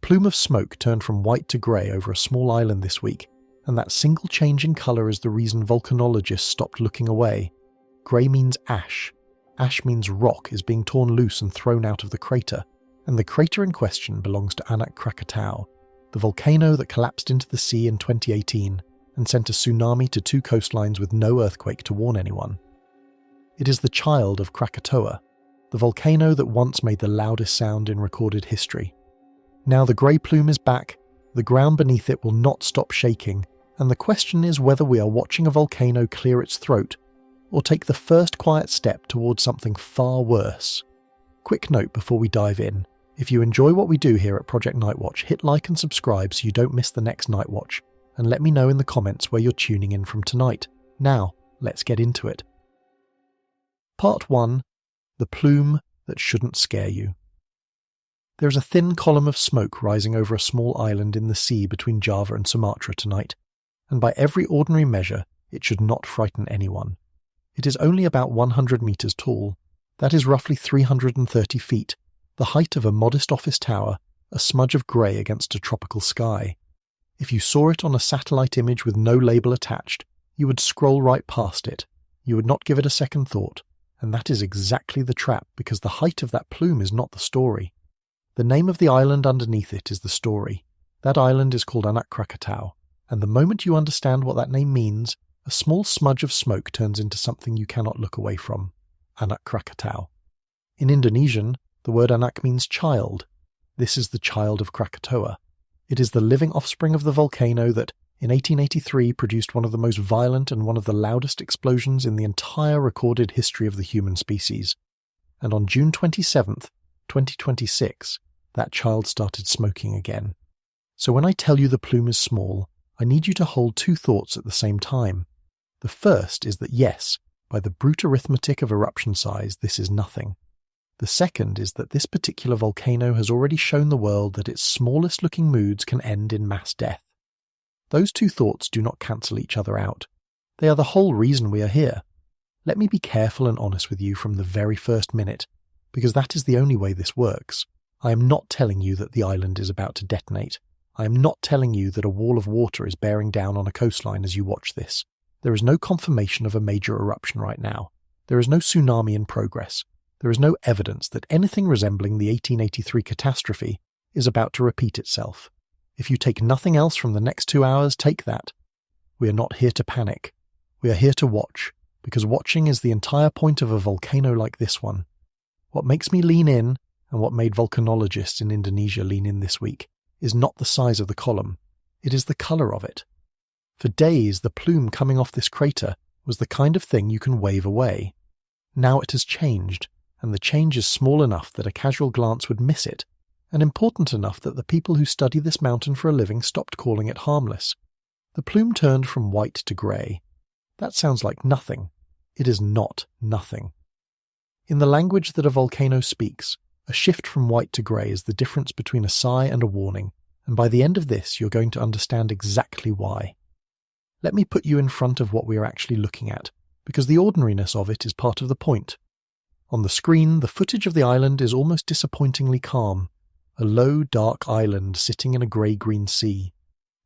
plume of smoke turned from white to grey over a small island this week, and that single change in colour is the reason volcanologists stopped looking away. Grey means ash. Ash means rock is being torn loose and thrown out of the crater, and the crater in question belongs to Anak Krakatau, the volcano that collapsed into the sea in 2018 and sent a tsunami to 2 coastlines with no earthquake to warn anyone. It is the Child of Krakatoa, the volcano that once made the loudest sound in recorded history. Now the grey plume is back, the ground beneath it will not stop shaking, and the question is whether we are watching a volcano clear its throat, or take the first quiet step towards something far worse. Quick note before we dive in: if you enjoy what we do here at Project Nightwatch, hit like and subscribe so you don't miss the next Nightwatch, and let me know in the comments where you're tuning in from tonight. Now, let's get into it. Part 1. The plume that shouldn't scare you. There is a thin column of smoke rising over a small island in the sea between Java and Sumatra tonight, and by every ordinary measure, it should not frighten anyone. It is only about 100 metres tall. That is roughly 330 feet, the height of a modest office tower, a smudge of grey against a tropical sky. If you saw it on a satellite image with no label attached, you would scroll right past it. You would not give it a second thought, and that is exactly the trap, because the height of that plume is not the story. The name of the island underneath it is the story. That island is called Anak Krakatau, and the moment you understand what that name means, a small smudge of smoke turns into something you cannot look away from. Anak Krakatau. In Indonesian, the word anak means child. This is the Child of Krakatoa. It is the living offspring of the volcano that, in 1883, produced one of the most violent and one of the loudest explosions in the entire recorded history of the human species. And on June 27th, 2026, that child started smoking again. So when I tell you the plume is small, I need you to hold 2 thoughts at the same time. The first is that yes, by the brute arithmetic of eruption size, this is nothing. The second is that this particular volcano has already shown the world that its smallest looking moods can end in mass death. Those 2 thoughts do not cancel each other out. They are the whole reason we are here. Let me be careful and honest with you from the very first minute, because that is the only way this works. I am not telling you that the island is about to detonate. I am not telling you that a wall of water is bearing down on a coastline as you watch this. There is no confirmation of a major eruption right now. There is no tsunami in progress. There is no evidence that anything resembling the 1883 catastrophe is about to repeat itself. If you take nothing else from the next 2 hours, take that. We are not here to panic. We are here to watch, because watching is the entire point of a volcano like this one. What makes me lean in, and what made volcanologists in Indonesia lean in this week, is not the size of the column. It is the colour of it. For days, the plume coming off this crater was the kind of thing you can wave away. Now it has changed, and the change is small enough that a casual glance would miss it, and important enough that the people who study this mountain for a living stopped calling it harmless. The plume turned from white to grey. That sounds like nothing. It is not nothing. In the language that a volcano speaks, a shift from white to grey is the difference between a sigh and a warning, and by the end of this you're going to understand exactly why. Let me put you in front of what we are actually looking at, because the ordinariness of it is part of the point. On the screen, the footage of the island is almost disappointingly calm. A low, dark island sitting in a grey-green sea.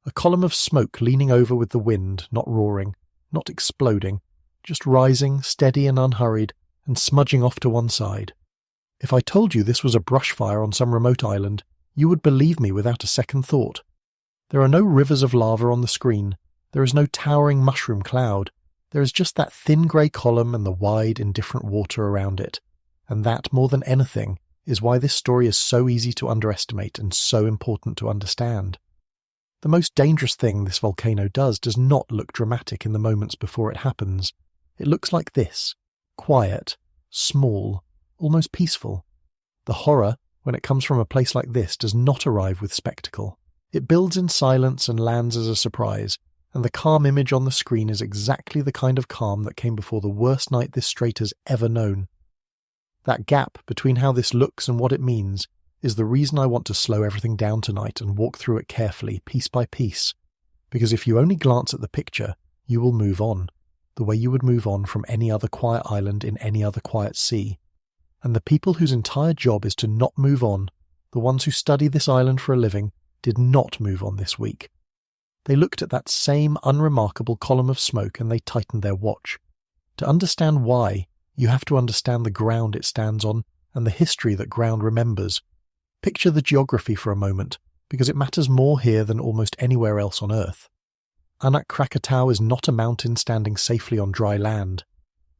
A column of smoke leaning over with the wind, not roaring, not exploding, just rising, steady and unhurried, and smudging off to one side. If I told you this was a brush fire on some remote island, you would believe me without a second thought. There are no rivers of lava on the screen. There is no towering mushroom cloud. There is just that thin grey column and the wide, indifferent water around it. And that, more than anything, is why this story is so easy to underestimate and so important to understand. The most dangerous thing this volcano does not look dramatic in the moments before it happens. It looks like this: quiet, small, almost peaceful. The horror, when it comes from a place like this, does not arrive with spectacle. It builds in silence and lands as a surprise, and the calm image on the screen is exactly the kind of calm that came before the worst night this strait has ever known. That gap between how this looks and what it means is the reason I want to slow everything down tonight and walk through it carefully, piece by piece. Because if you only glance at the picture, you will move on, the way you would move on from any other quiet island in any other quiet sea. And the people whose entire job is to not move on the ones who study this island for a living, did not move on this week. They looked at that same unremarkable column of smoke and they tightened their watch. To understand why, you have to understand the ground it stands on and the history that ground remembers. Picture the geography for a moment, because it matters more here than almost anywhere else on Earth. Anak Krakatau is not a mountain standing safely on dry land.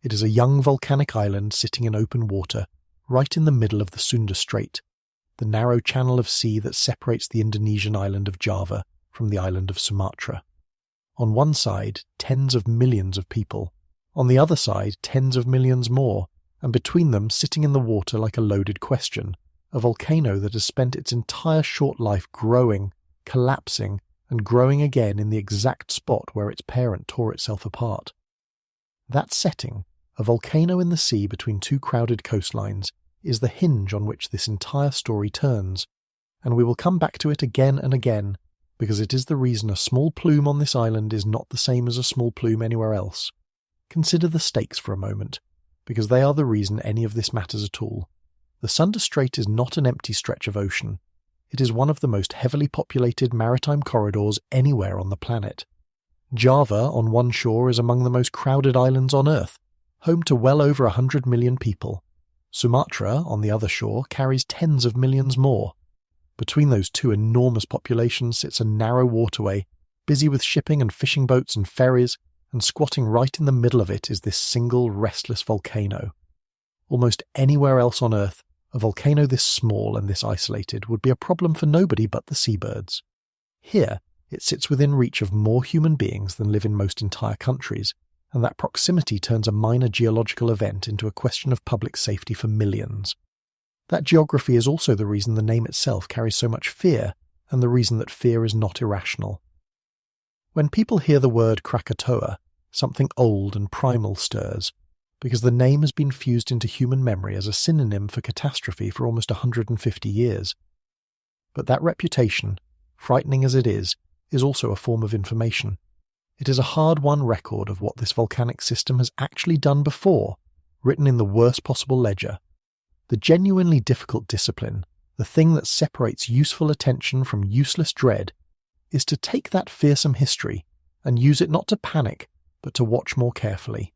It is a young volcanic island sitting in open water, right in the middle of the Sunda Strait, the narrow channel of sea that separates the Indonesian island of Java from the island of Sumatra. On one side, tens of millions of people. On the other side, tens of millions more, and between them, sitting in the water like a loaded question, a volcano that has spent its entire short life growing, collapsing, and growing again in the exact spot where its parent tore itself apart. That setting, a volcano in the sea between two crowded coastlines, is the hinge on which this entire story turns, and we will come back to it again and again, because it is the reason a small plume on this island is not the same as a small plume anywhere else. Consider the stakes for a moment, because they are the reason any of this matters at all. The Sunda Strait is not an empty stretch of ocean. It is one of the most heavily populated maritime corridors anywhere on the planet. Java, on one shore, is among the most crowded islands on Earth, home to well over 100 million people. Sumatra, on the other shore, carries tens of millions more. Between those two enormous populations sits a narrow waterway, busy with shipping and fishing boats and ferries, and squatting right in the middle of it is this single restless volcano. Almost anywhere else on Earth, a volcano this small and this isolated would be a problem for nobody but the seabirds. Here, it sits within reach of more human beings than live in most entire countries, and that proximity turns a minor geological event into a question of public safety for millions. That geography is also the reason the name itself carries so much fear, and the reason that fear is not irrational. When people hear the word Krakatoa, something old and primal stirs, because the name has been fused into human memory as a synonym for catastrophe for almost 150 years. But that reputation, frightening as it is also a form of information. It is a hard-won record of what this volcanic system has actually done before, written in the worst possible ledger. The genuinely difficult discipline, the thing that separates useful attention from useless dread, is to take that fearsome history and use it not to panic, but to watch more carefully.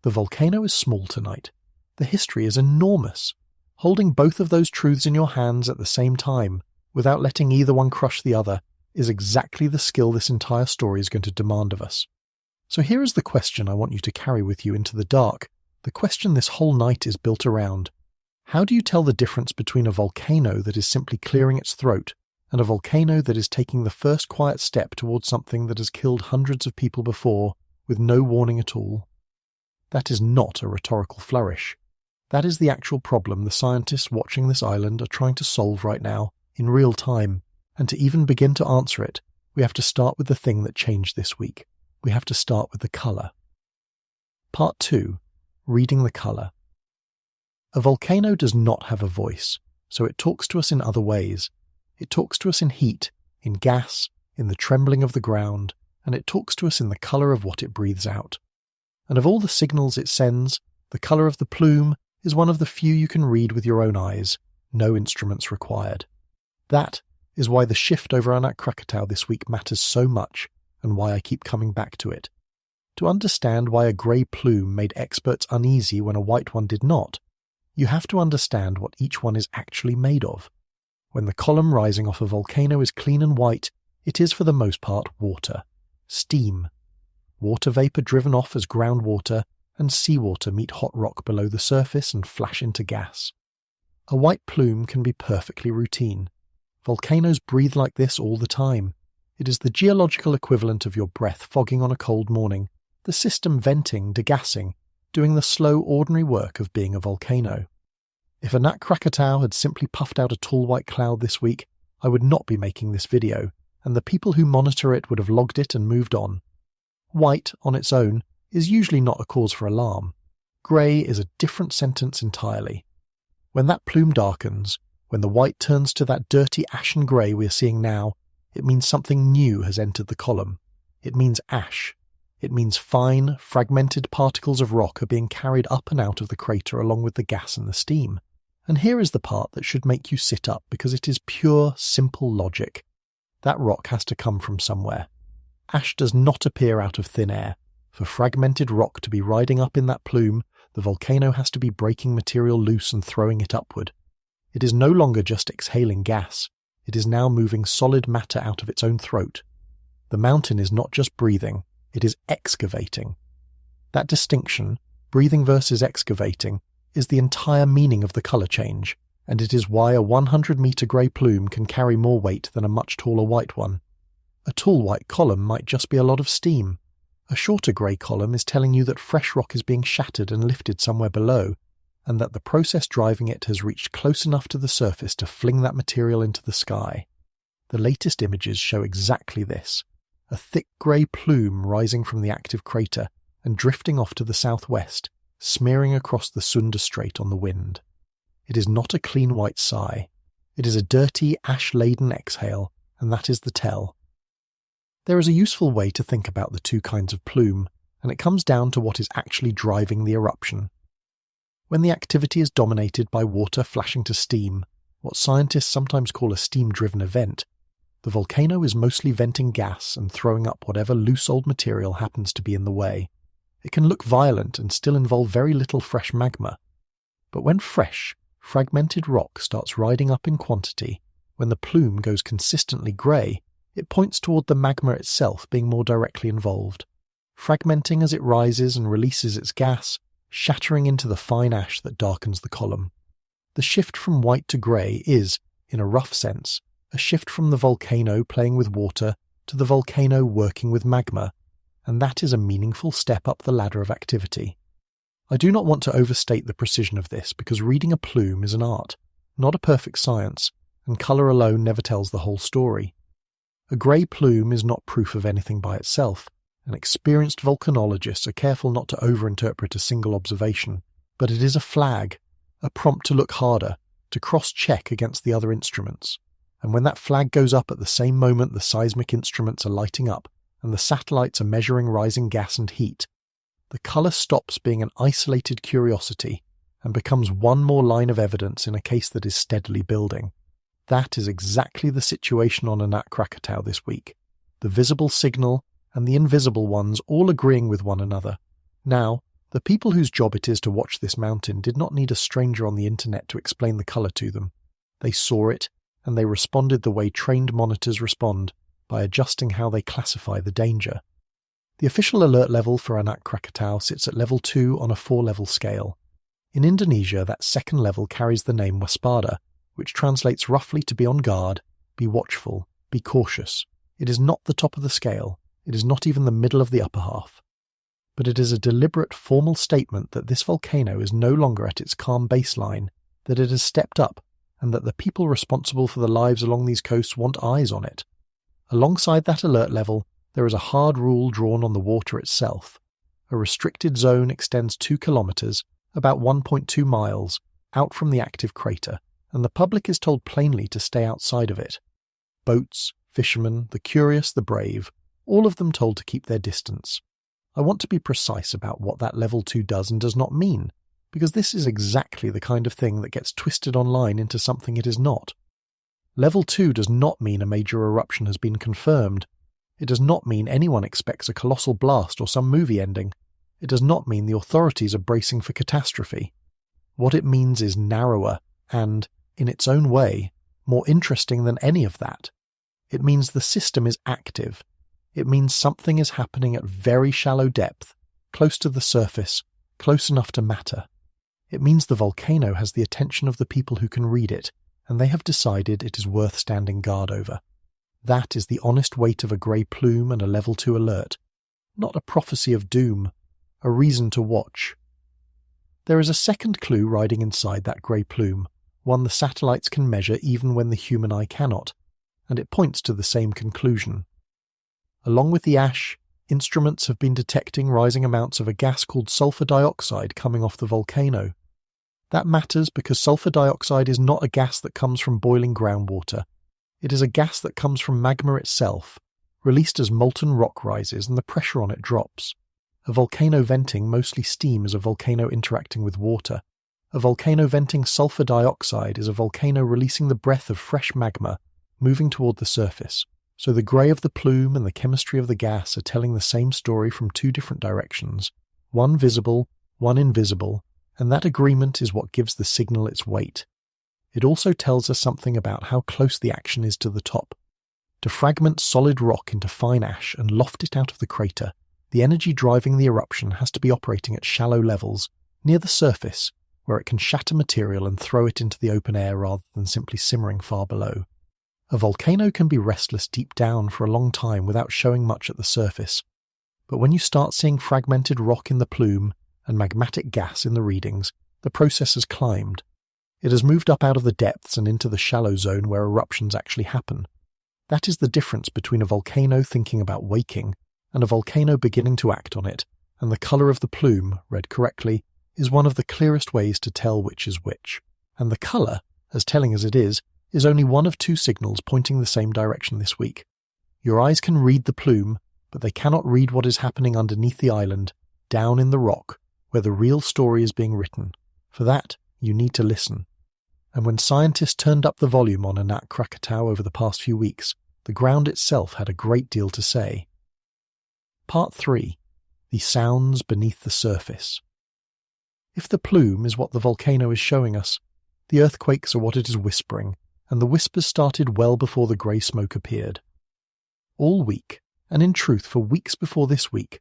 The volcano is small tonight. The history is enormous. Holding both of those truths in your hands at the same time, without letting either one crush the other, is exactly the skill this entire story is going to demand of us. So here is the question I want you to carry with you into the dark, the question this whole night is built around. How do you tell the difference between a volcano that is simply clearing its throat and a volcano that is taking the first quiet step towards something that has killed hundreds of people before, with no warning at all? That is not a rhetorical flourish. That is the actual problem the scientists watching this island are trying to solve right now, in real time, and to even begin to answer it, we have to start with the thing that changed this week. We have to start with the colour. Part 2. Reading the colour. A volcano does not have a voice, so it talks to us in other ways. It talks to us in heat, in gas, in the trembling of the ground, and it talks to us in the colour of what it breathes out. And of all the signals it sends, the colour of the plume is one of the few you can read with your own eyes, no instruments required. That is why the shift over Anak Krakatau this week matters so much, and why I keep coming back to it. To understand why a grey plume made experts uneasy when a white one did not, you have to understand what each one is actually made of. When the column rising off a volcano is clean and white, it is for the most part water, steam. Water vapour driven off as groundwater and seawater meet hot rock below the surface and flash into gas. A white plume can be perfectly routine. Volcanoes breathe like this all the time. It is the geological equivalent of your breath fogging on a cold morning, the system venting, degassing, doing the slow, ordinary work of being a volcano. If Anak Krakatau had simply puffed out a tall white cloud this week, I would not be making this video, and the people who monitor it would have logged it and moved on. White, on its own, is usually not a cause for alarm. Grey is a different sentence entirely. When that plume darkens, when the white turns to that dirty ashen grey we are seeing now, it means something new has entered the column. It means ash. It means fine, fragmented particles of rock are being carried up and out of the crater along with the gas and the steam. And here is the part that should make you sit up because it is pure, simple logic. That rock has to come from somewhere. Ash does not appear out of thin air. For fragmented rock to be riding up in that plume, the volcano has to be breaking material loose and throwing it upward. It is no longer just exhaling gas. It is now moving solid matter out of its own throat. The mountain is not just breathing, it is excavating. That distinction, breathing versus excavating, is the entire meaning of the colour change, and it is why a 100-metre grey plume can carry more weight than a much taller white one. A tall white column might just be a lot of steam. A shorter grey column is telling you that fresh rock is being shattered and lifted somewhere below, and that the process driving it has reached close enough to the surface to fling that material into the sky. The latest images show exactly this. A thick grey plume rising from the active crater and drifting off to the southwest, smearing across the Sunda Strait on the wind. It is not a clean white sigh. It is a dirty, ash-laden exhale, and that is the tell. There is a useful way to think about the two kinds of plume, and it comes down to what is actually driving the eruption. When the activity is dominated by water flashing to steam, what scientists sometimes call a steam-driven event, the volcano is mostly venting gas and throwing up whatever loose old material happens to be in the way. It can look violent and still involve very little fresh magma. But when fresh, fragmented rock starts riding up in quantity, when the plume goes consistently grey, it points toward the magma itself being more directly involved, fragmenting as it rises and releases its gas, shattering into the fine ash that darkens the column. The shift from white to grey is, in a rough sense, a shift from the volcano playing with water to the volcano working with magma, and that is a meaningful step up the ladder of activity. I do not want to overstate the precision of this because reading a plume is an art, not a perfect science, and colour alone never tells the whole story. A grey plume is not proof of anything by itself, and experienced volcanologists are careful not to overinterpret a single observation, but it is a flag, a prompt to look harder, to cross-check against the other instruments. And when that flag goes up at the same moment the seismic instruments are lighting up and the satellites are measuring rising gas and heat, the colour stops being an isolated curiosity and becomes one more line of evidence in a case that is steadily building. That is exactly the situation on Anak Krakatau this week. The visible signal and the invisible ones all agreeing with one another. Now, the people whose job it is to watch this mountain did not need a stranger on the internet to explain the colour to them. They saw it, and they responded the way trained monitors respond, by adjusting how they classify the danger. The official alert level for Anak Krakatau sits at level 2 on a 4-level scale. In Indonesia, that second level carries the name Waspada, which translates roughly to be on guard, be watchful, be cautious. It is not the top of the scale, it is not even the middle of the upper half. But it is a deliberate formal statement that this volcano is no longer at its calm baseline, that it has stepped up, and that the people responsible for the lives along these coasts want eyes on it. Alongside that alert level, there is a hard rule drawn on the water itself. A restricted zone extends 2 kilometres, about 1.2 miles, out from the active crater, and the public is told plainly to stay outside of it. Boats, fishermen, the curious, the brave, all of them told to keep their distance. I want to be precise about what that level 2 does and does not mean, because this is exactly the kind of thing that gets twisted online into something it is not. Level 2 does not mean a major eruption has been confirmed. It does not mean anyone expects a colossal blast or some movie ending. It does not mean the authorities are bracing for catastrophe. What it means is narrower and, in its own way, more interesting than any of that. It means the system is active. It means something is happening at very shallow depth, close to the surface, close enough to matter. It means the volcano has the attention of the people who can read it, and they have decided it is worth standing guard over. That is the honest weight of a grey plume and a level 2 alert, not a prophecy of doom, a reason to watch. There is a second clue riding inside that grey plume, one the satellites can measure even when the human eye cannot, and it points to the same conclusion. Along with the ash, instruments have been detecting rising amounts of a gas called sulfur dioxide coming off the volcano. That matters because sulfur dioxide is not a gas that comes from boiling groundwater. It is a gas that comes from magma itself, released as molten rock rises and the pressure on it drops. A volcano venting mostly steam is a volcano interacting with water, A volcano venting sulfur dioxide is a volcano releasing the breath of fresh magma, moving toward the surface. So the grey of the plume and the chemistry of the gas are telling the same story from two different directions, one visible, one invisible, and that agreement is what gives the signal its weight. It also tells us something about how close the action is to the top. To fragment solid rock into fine ash and loft it out of the crater, the energy driving the eruption has to be operating at shallow levels, near the surface, where it can shatter material and throw it into the open air rather than simply simmering far below. A volcano can be restless deep down for a long time without showing much at the surface, but when you start seeing fragmented rock in the plume and magmatic gas in the readings, the process has climbed. It has moved up out of the depths and into the shallow zone where eruptions actually happen. That is the difference between a volcano thinking about waking and a volcano beginning to act on it, and the colour of the plume, read correctly, is one of the clearest ways to tell which is which. And the colour, as telling as it is only one of two signals pointing the same direction this week. Your eyes can read the plume, but they cannot read what is happening underneath the island, down in the rock, where the real story is being written. For that, you need to listen. And when scientists turned up the volume on Anak Krakatau over the past few weeks, the ground itself had a great deal to say. Part 3. The sounds beneath the surface. If the plume is what the volcano is showing us, the earthquakes are what it is whispering, and the whispers started well before the grey smoke appeared. All week, and in truth for weeks before this week,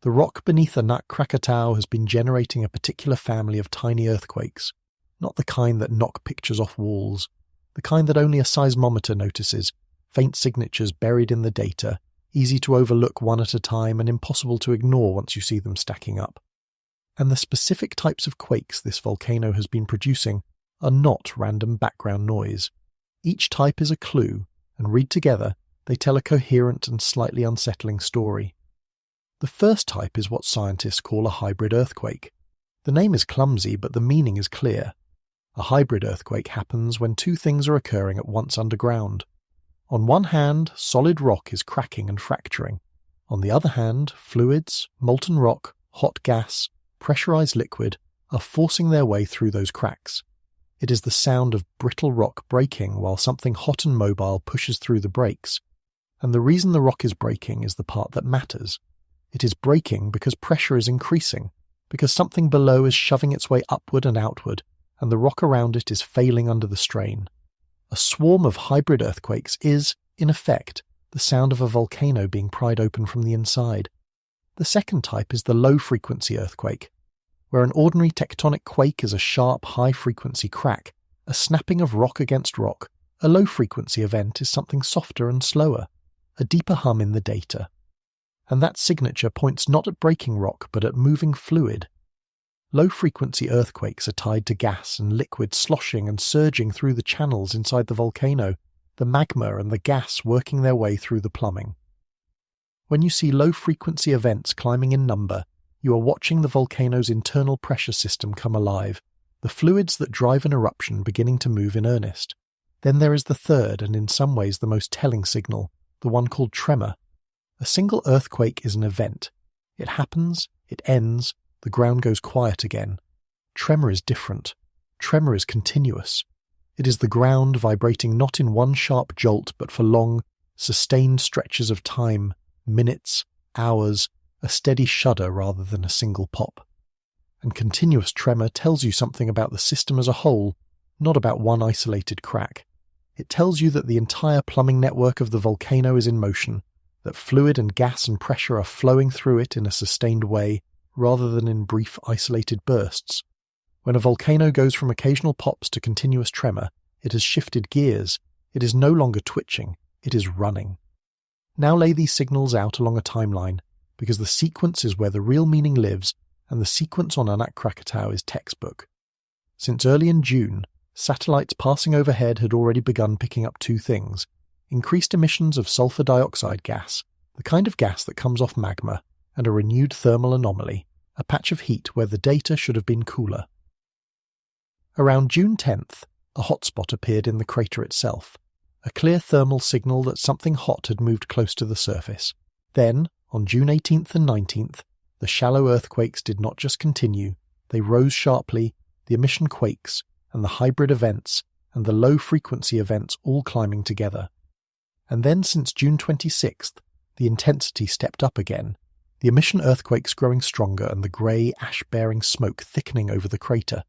the rock beneath Anak Krakatau has been generating a particular family of tiny earthquakes, not the kind that knock pictures off walls, the kind that only a seismometer notices, faint signatures buried in the data, easy to overlook one at a time and impossible to ignore once you see them stacking up. And the specific types of quakes this volcano has been producing are not random background noise. Each type is a clue, and read together, they tell a coherent and slightly unsettling story. The first type is what scientists call a hybrid earthquake. The name is clumsy, but the meaning is clear. A hybrid earthquake happens when two things are occurring at once underground. On one hand, solid rock is cracking and fracturing. On the other hand, fluids, molten rock, hot gas, pressurized liquid are forcing their way through those cracks. It is the sound of brittle rock breaking while something hot and mobile pushes through the breaks. And the reason the rock is breaking is the part that matters. It is breaking because pressure is increasing, because something below is shoving its way upward and outward, and the rock around it is failing under the strain. A swarm of hybrid earthquakes is, in effect, the sound of a volcano being pried open from the inside. The second type is the low-frequency earthquake, where an ordinary tectonic quake is a sharp, high-frequency crack, a snapping of rock against rock. A low-frequency event is something softer and slower, a deeper hum in the data. And that signature points not at breaking rock, but at moving fluid. Low-frequency earthquakes are tied to gas and liquid sloshing and surging through the channels inside the volcano, the magma and the gas working their way through the plumbing. When you see low-frequency events climbing in number, you are watching the volcano's internal pressure system come alive, the fluids that drive an eruption beginning to move in earnest. Then there is the third and in some ways the most telling signal, the one called tremor. A single earthquake is an event. It happens, it ends, the ground goes quiet again. Tremor is different. Tremor is continuous. It is the ground vibrating not in one sharp jolt but for long, sustained stretches of time, minutes, hours, a steady shudder rather than a single pop. And continuous tremor tells you something about the system as a whole, not about one isolated crack. It tells you that the entire plumbing network of the volcano is in motion, that fluid and gas and pressure are flowing through it in a sustained way, rather than in brief isolated bursts. When a volcano goes from occasional pops to continuous tremor, it has shifted gears. It is no longer twitching, it is running. Now lay these signals out along a timeline, because the sequence is where the real meaning lives, and the sequence on Anak Krakatau is textbook. Since early in June, satellites passing overhead had already begun picking up two things: increased emissions of sulfur dioxide gas, the kind of gas that comes off magma, and a renewed thermal anomaly, a patch of heat where the data should have been cooler. Around June 10th, a hotspot appeared in the crater itself, a clear thermal signal that something hot had moved close to the surface. Then, on June 18th and 19th, the shallow earthquakes did not just continue, they rose sharply, the emission quakes, and the hybrid events, and the low-frequency events all climbing together. And then since June 26th, the intensity stepped up again, the emission earthquakes growing stronger and the grey, ash-bearing smoke thickening over the crater.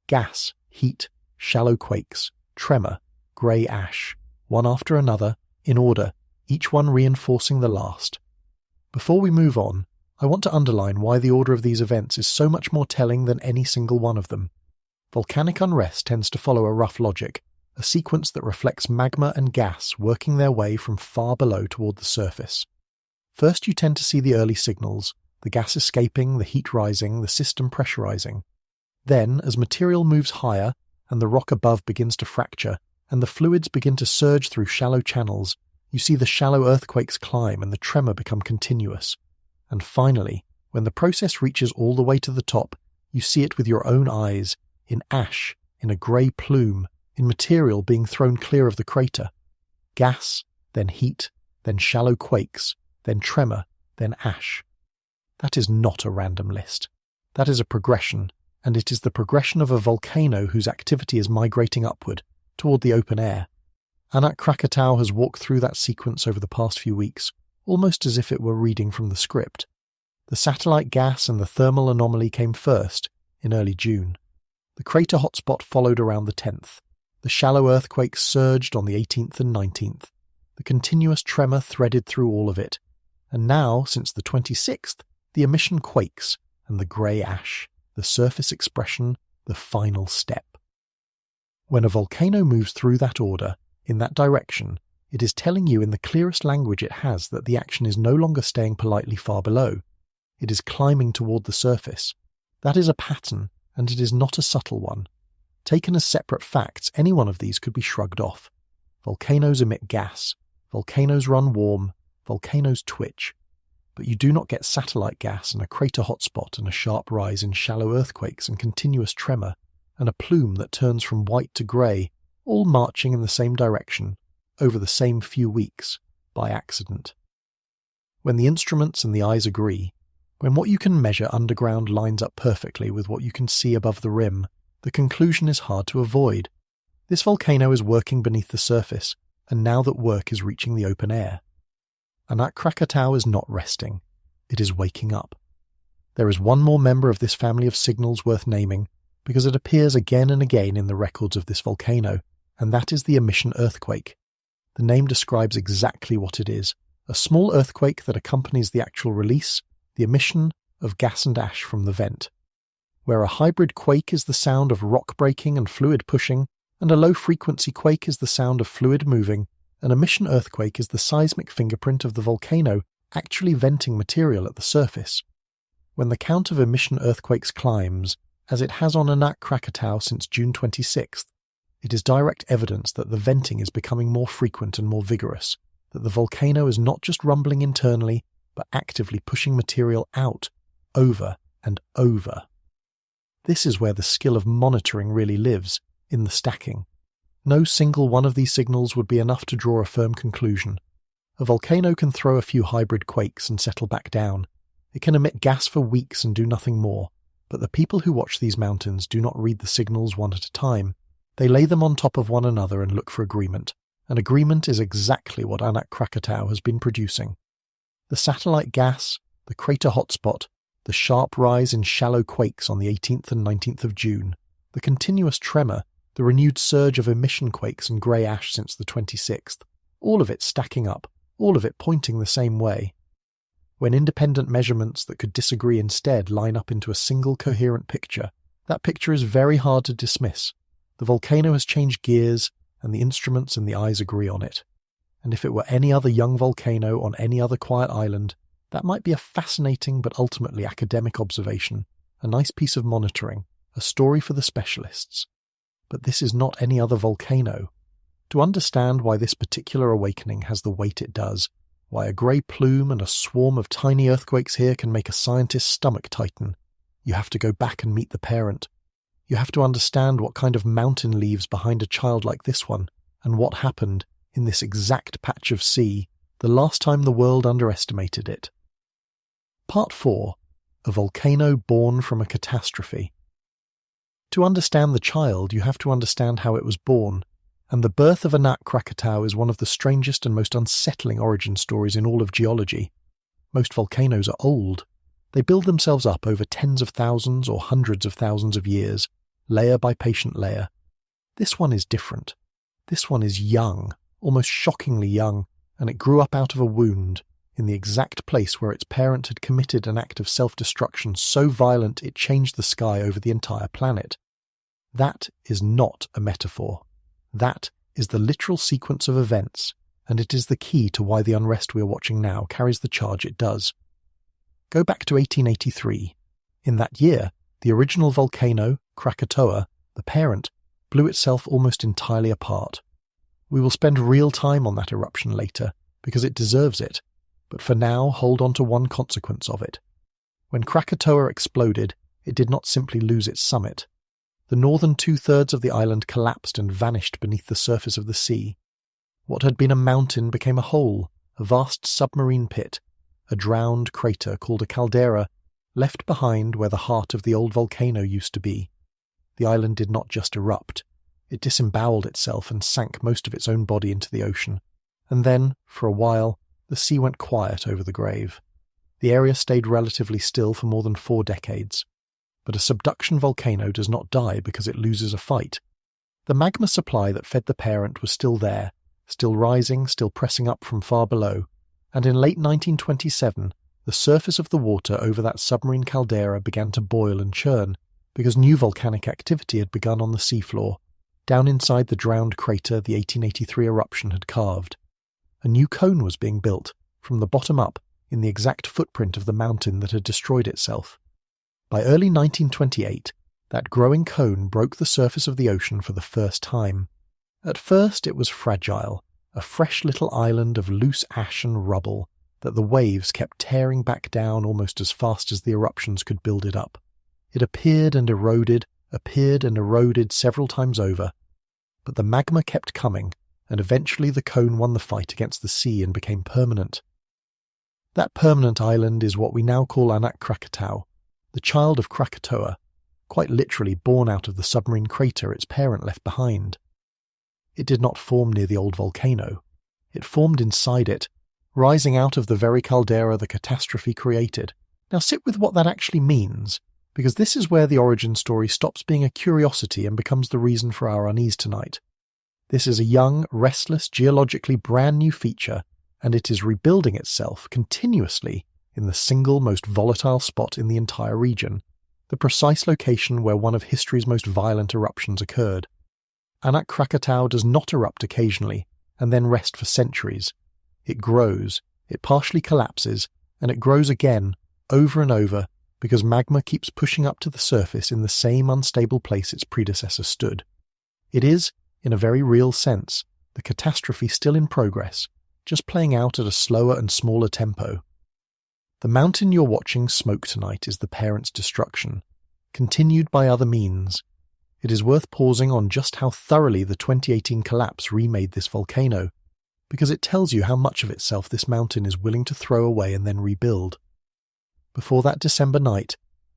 Gas, heat, shallow quakes, tremor, grey ash, one after another, in order, each one reinforcing the last. Before we move on, I want to underline why the order of these events is so much more telling than any single one of them. Volcanic unrest tends to follow a rough logic, a sequence that reflects magma and gas working their way from far below toward the surface. First you tend to see the early signals, the gas escaping, the heat rising, the system pressurizing. Then, as material moves higher, and the rock above begins to fracture, and the fluids begin to surge through shallow channels, you see the shallow earthquakes climb and the tremor become continuous. And finally, when the process reaches all the way to the top, you see it with your own eyes, in ash, in a grey plume, in material being thrown clear of the crater. Gas, then heat, then shallow quakes, then tremor, then ash. That is not a random list. That is a progression, and it is the progression of a volcano whose activity is migrating upward, toward the open air. Anak Krakatau has walked through that sequence over the past few weeks, almost as if it were reading from the script. The satellite gas and the thermal anomaly came first, in early June. The crater hotspot followed around the 10th. The shallow earthquakes surged on the 18th and 19th. The continuous tremor threaded through all of it. And now, since the 26th, the emission quakes, and the grey ash, the surface expression, the final step. When a volcano moves through that order, in that direction, it is telling you in the clearest language it has that the action is no longer staying politely far below. It is climbing toward the surface. That is a pattern, and it is not a subtle one. Taken as separate facts, any one of these could be shrugged off. Volcanoes emit gas. Volcanoes run warm. Volcanoes twitch. But you do not get satellite gas and a crater hotspot and a sharp rise in shallow earthquakes and continuous tremor, and a plume that turns from white to grey, all marching in the same direction, over the same few weeks, by accident. When the instruments and the eyes agree, when what you can measure underground lines up perfectly with what you can see above the rim, the conclusion is hard to avoid. This volcano is working beneath the surface, and now that work is reaching the open air. Anak Krakatau is not resting. It is waking up. There is one more member of this family of signals worth naming, because it appears again and again in the records of this volcano, and that is the emission earthquake. The name describes exactly what it is, a small earthquake that accompanies the actual release, the emission of gas and ash from the vent. Where a hybrid quake is the sound of rock breaking and fluid pushing, and a low-frequency quake is the sound of fluid moving, an emission earthquake is the seismic fingerprint of the volcano actually venting material at the surface. When the count of emission earthquakes climbs, as it has on Anak Krakatau since June 26th, it is direct evidence that the venting is becoming more frequent and more vigorous, that the volcano is not just rumbling internally, but actively pushing material out, over and over. This is where the skill of monitoring really lives, in the stacking. No single one of these signals would be enough to draw a firm conclusion. A volcano can throw a few hybrid quakes and settle back down. It can emit gas for weeks and do nothing more. But the people who watch these mountains do not read the signals one at a time. They lay them on top of one another and look for agreement. And agreement is exactly what Anak Krakatau has been producing. The satellite gas, the crater hotspot, the sharp rise in shallow quakes on the 18th and 19th of June, the continuous tremor, the renewed surge of emission quakes and grey ash since the 26th, all of it stacking up, all of it pointing the same way. When independent measurements that could disagree instead line up into a single coherent picture, that picture is very hard to dismiss. The volcano has changed gears, and the instruments and the eyes agree on it. And if it were any other young volcano on any other quiet island, that might be a fascinating but ultimately academic observation, a nice piece of monitoring, a story for the specialists. But this is not any other volcano. To understand why this particular awakening has the weight it does, why a grey plume and a swarm of tiny earthquakes here can make a scientist's stomach tighten, you have to go back and meet the parent. You have to understand what kind of mountain leaves behind a child like this one, and what happened in this exact patch of sea the last time the world underestimated it. Part 4. A volcano born from a catastrophe. To understand the child, you have to understand how it was born, and the birth of Anak Krakatau is one of the strangest and most unsettling origin stories in all of geology. Most volcanoes are old. They build themselves up over tens of thousands or hundreds of thousands of years, layer by patient layer. This one is different. This one is young, almost shockingly young, and it grew up out of a wound, in the exact place where its parent had committed an act of self-destruction so violent it changed the sky over the entire planet. That is not a metaphor. That is the literal sequence of events, and it is the key to why the unrest we are watching now carries the charge it does. Go back to 1883. In that year, the original volcano, Krakatoa, the parent, blew itself almost entirely apart. We will spend real time on that eruption later, because it deserves it, but for now hold on to one consequence of it. When Krakatoa exploded, it did not simply lose its summit. The northern two-thirds of the island collapsed and vanished beneath the surface of the sea. What had been a mountain became a hole, a vast submarine pit, a drowned crater called a caldera, left behind where the heart of the old volcano used to be. The island did not just erupt. It disemboweled itself and sank most of its own body into the ocean. And then, for a while, the sea went quiet over the grave. The area stayed relatively still for more than 4 decades. But a subduction volcano does not die because it loses a fight. The magma supply that fed the parent was still there, still rising, still pressing up from far below, and in late 1927, the surface of the water over that submarine caldera began to boil and churn, because new volcanic activity had begun on the seafloor, down inside the drowned crater the 1883 eruption had carved. A new cone was being built, from the bottom up, in the exact footprint of the mountain that had destroyed itself. By early 1928, that growing cone broke the surface of the ocean for the first time. At first it was fragile, a fresh little island of loose ash and rubble that the waves kept tearing back down almost as fast as the eruptions could build it up. It appeared and eroded several times over, but the magma kept coming, and eventually the cone won the fight against the sea and became permanent. That permanent island is what we now call Anak Krakatau, the child of Krakatoa, quite literally born out of the submarine crater its parent left behind. It did not form near the old volcano. It formed inside it, rising out of the very caldera the catastrophe created. Now sit with what that actually means, because this is where the origin story stops being a curiosity and becomes the reason for our unease tonight. This is a young, restless, geologically brand new feature, and it is rebuilding itself continuously in the single most volatile spot in the entire region, the precise location where one of history's most violent eruptions occurred. Anak Krakatau does not erupt occasionally and then rest for centuries. It grows, it partially collapses, and it grows again, over and over, because magma keeps pushing up to the surface in the same unstable place its predecessor stood. It is, in a very real sense, the catastrophe still in progress, just playing out at a slower and smaller tempo. The mountain you're watching smoke tonight is the parent's destruction, continued by other means. It is worth pausing on just how thoroughly the 2018 collapse remade this volcano, because it tells you how much of itself this mountain is willing to throw away and then rebuild. Before that December night,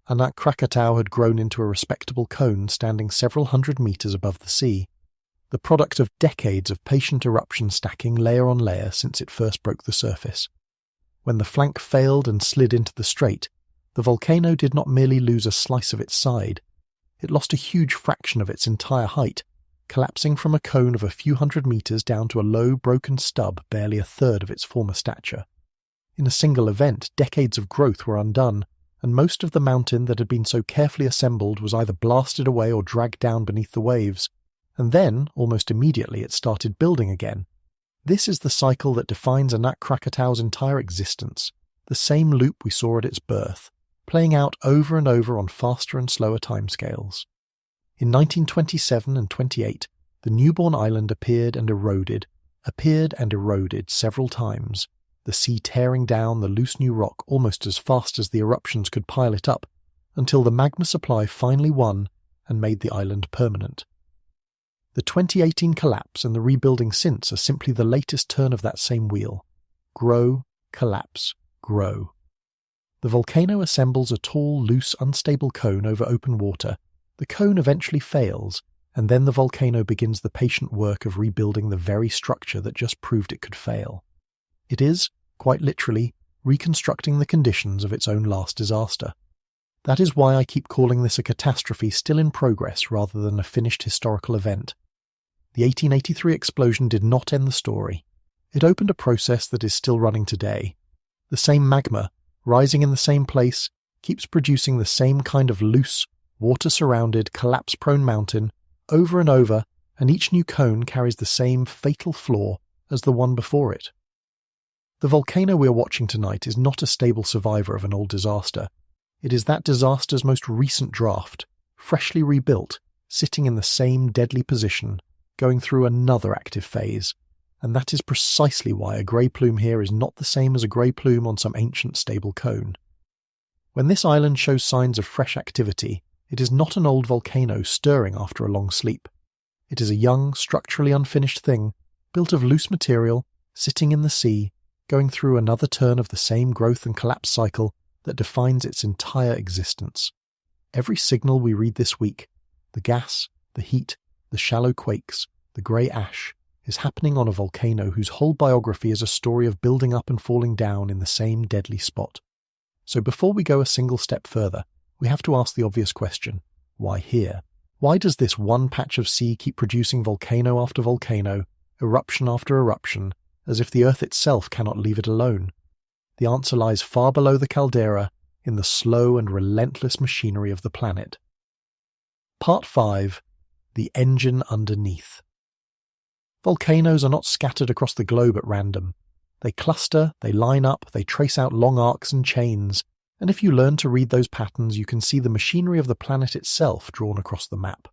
Anak Krakatau had grown into a respectable cone standing several hundred meters above the sea, the product of decades of patient eruption stacking layer on layer since it first broke the surface. When the flank failed and slid into the strait, the volcano did not merely lose a slice of its side, it lost a huge fraction of its entire height, collapsing from a cone of a few hundred meters down to a low, broken stub barely a third of its former stature. In a single event, decades of growth were undone, and most of the mountain that had been so carefully assembled was either blasted away or dragged down beneath the waves, and then, almost immediately, it started building again. This is the cycle that defines Anak Krakatau's entire existence, the same loop we saw at its birth, playing out over and over on faster and slower timescales. In 1927 and 28, the newborn island appeared and eroded several times, the sea tearing down the loose new rock almost as fast as the eruptions could pile it up, until the magma supply finally won and made the island permanent. The 2018 collapse and the rebuilding since are simply the latest turn of that same wheel. Grow, collapse, grow. The volcano assembles a tall, loose, unstable cone over open water, The cone eventually fails, and then the volcano begins the patient work of rebuilding the very structure that just proved it could fail. It is, quite literally, reconstructing the conditions of its own last disaster. That is why I keep calling this a catastrophe still in progress rather than a finished historical event. The 1883 explosion did not end the story. It opened a process that is still running today. The same magma, rising in the same place, keeps producing the same kind of loose, water-surrounded, collapse-prone mountain over and over, and each new cone carries the same fatal flaw as the one before it. The volcano we are watching tonight is not a stable survivor of an old disaster. It is that disaster's most recent draft, freshly rebuilt, sitting in the same deadly position, going through another active phase. And that is precisely why a grey plume here is not the same as a grey plume on some ancient stable cone. When this island shows signs of fresh activity, it is not an old volcano stirring after a long sleep. It is a young, structurally unfinished thing, built of loose material, sitting in the sea, going through another turn of the same growth and collapse cycle that defines its entire existence. Every signal we read this week, the gas, the heat, the shallow quakes, the grey ash, is happening on a volcano whose whole biography is a story of building up and falling down in the same deadly spot. So before we go a single step further, we have to ask the obvious question: why here? Why does this one patch of sea keep producing volcano after volcano, eruption after eruption, as if the Earth itself cannot leave it alone? The answer lies far below the caldera, in the slow and relentless machinery of the planet. Part 5. The engine underneath. Volcanoes are not scattered across the globe at random. They cluster, they line up, they trace out long arcs and chains, and if you learn to read those patterns, you can see the machinery of the planet itself drawn across the map.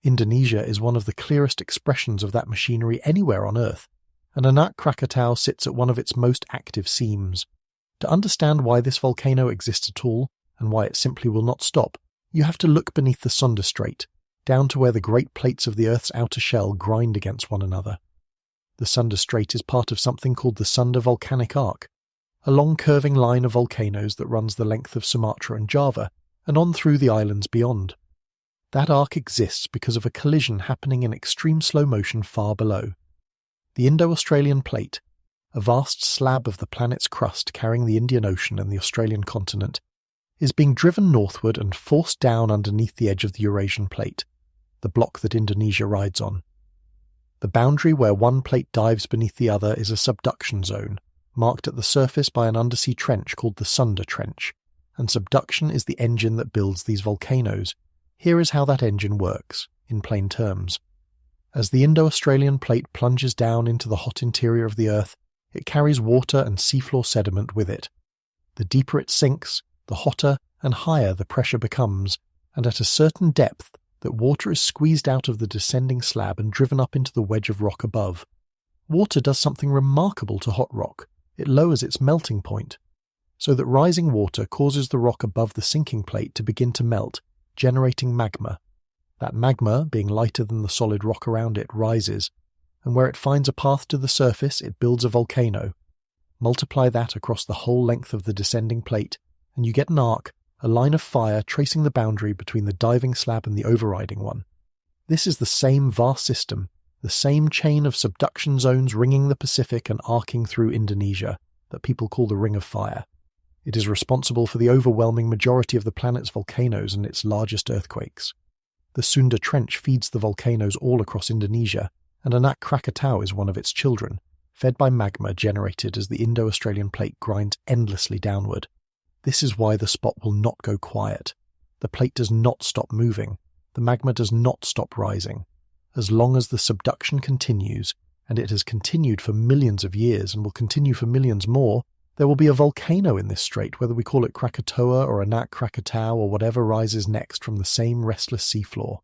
Indonesia is one of the clearest expressions of that machinery anywhere on Earth, and Anak Krakatau sits at one of its most active seams. To understand why this volcano exists at all, and why it simply will not stop, you have to look beneath the Sunda Strait, down to where the great plates of the Earth's outer shell grind against one another. The Sunda Strait is part of something called the Sunda Volcanic Arc, a long curving line of volcanoes that runs the length of Sumatra and Java, and on through the islands beyond. That arc exists because of a collision happening in extreme slow motion far below. The Indo-Australian Plate, a vast slab of the planet's crust carrying the Indian Ocean and the Australian continent, is being driven northward and forced down underneath the edge of the Eurasian Plate, the block that Indonesia rides on. The boundary where one plate dives beneath the other is a subduction zone, marked at the surface by an undersea trench called the Sunda Trench, and subduction is the engine that builds these volcanoes. Here is how that engine works, in plain terms. As the Indo-Australian Plate plunges down into the hot interior of the Earth, it carries water and seafloor sediment with it. The deeper it sinks, the hotter and higher the pressure becomes, and at a certain depth, that water is squeezed out of the descending slab and driven up into the wedge of rock above. Water does something remarkable to hot rock. It lowers its melting point, so that rising water causes the rock above the sinking plate to begin to melt, generating magma. That magma, being lighter than the solid rock around it, rises, and where it finds a path to the surface, it builds a volcano. Multiply that across the whole length of the descending plate, and you get an arc, a line of fire tracing the boundary between the diving slab and the overriding one. This is the same vast system, the same chain of subduction zones ringing the Pacific and arcing through Indonesia, that people call the Ring of Fire. It is responsible for the overwhelming majority of the planet's volcanoes and its largest earthquakes. The Sunda Trench feeds the volcanoes all across Indonesia, and Anak Krakatau is one of its children, fed by magma generated as the Indo-Australian Plate grinds endlessly downward. This is why the spot will not go quiet. The plate does not stop moving. The magma does not stop rising. As long as the subduction continues, and it has continued for millions of years and will continue for millions more, there will be a volcano in this strait, whether we call it Krakatoa or Anak Krakatau or whatever rises next from the same restless seafloor.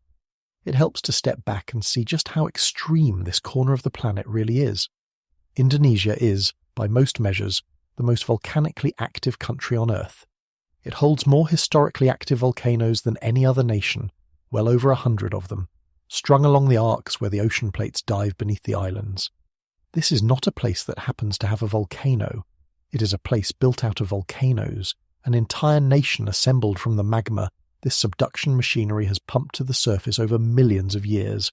It helps to step back and see just how extreme this corner of the planet really is. Indonesia is, by most measures, the most volcanically active country on Earth. It holds more historically active volcanoes than any other nation, well over 100 of them, strung along the arcs where the ocean plates dive beneath the islands. This is not a place that happens to have a volcano. It is a place built out of volcanoes, an entire nation assembled from the magma This subduction machinery has pumped to the surface over millions of years.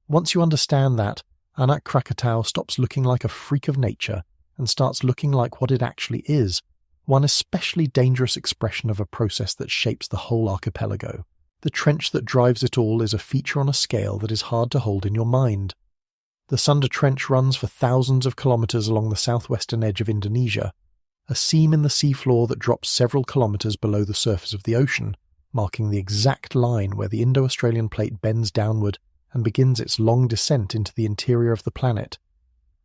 Once you understand that, Anak Krakatau stops looking like a freak of nature and starts looking like what it actually is, one especially dangerous expression of a process that shapes the whole archipelago. The trench that drives it all is a feature on a scale that is hard to hold in your mind. The Sunda Trench runs for thousands of kilometers along the southwestern edge of Indonesia, a seam in the seafloor that drops several kilometers below the surface of the ocean, marking the exact line where the Indo-Australian plate bends downward and begins its long descent into the interior of the planet.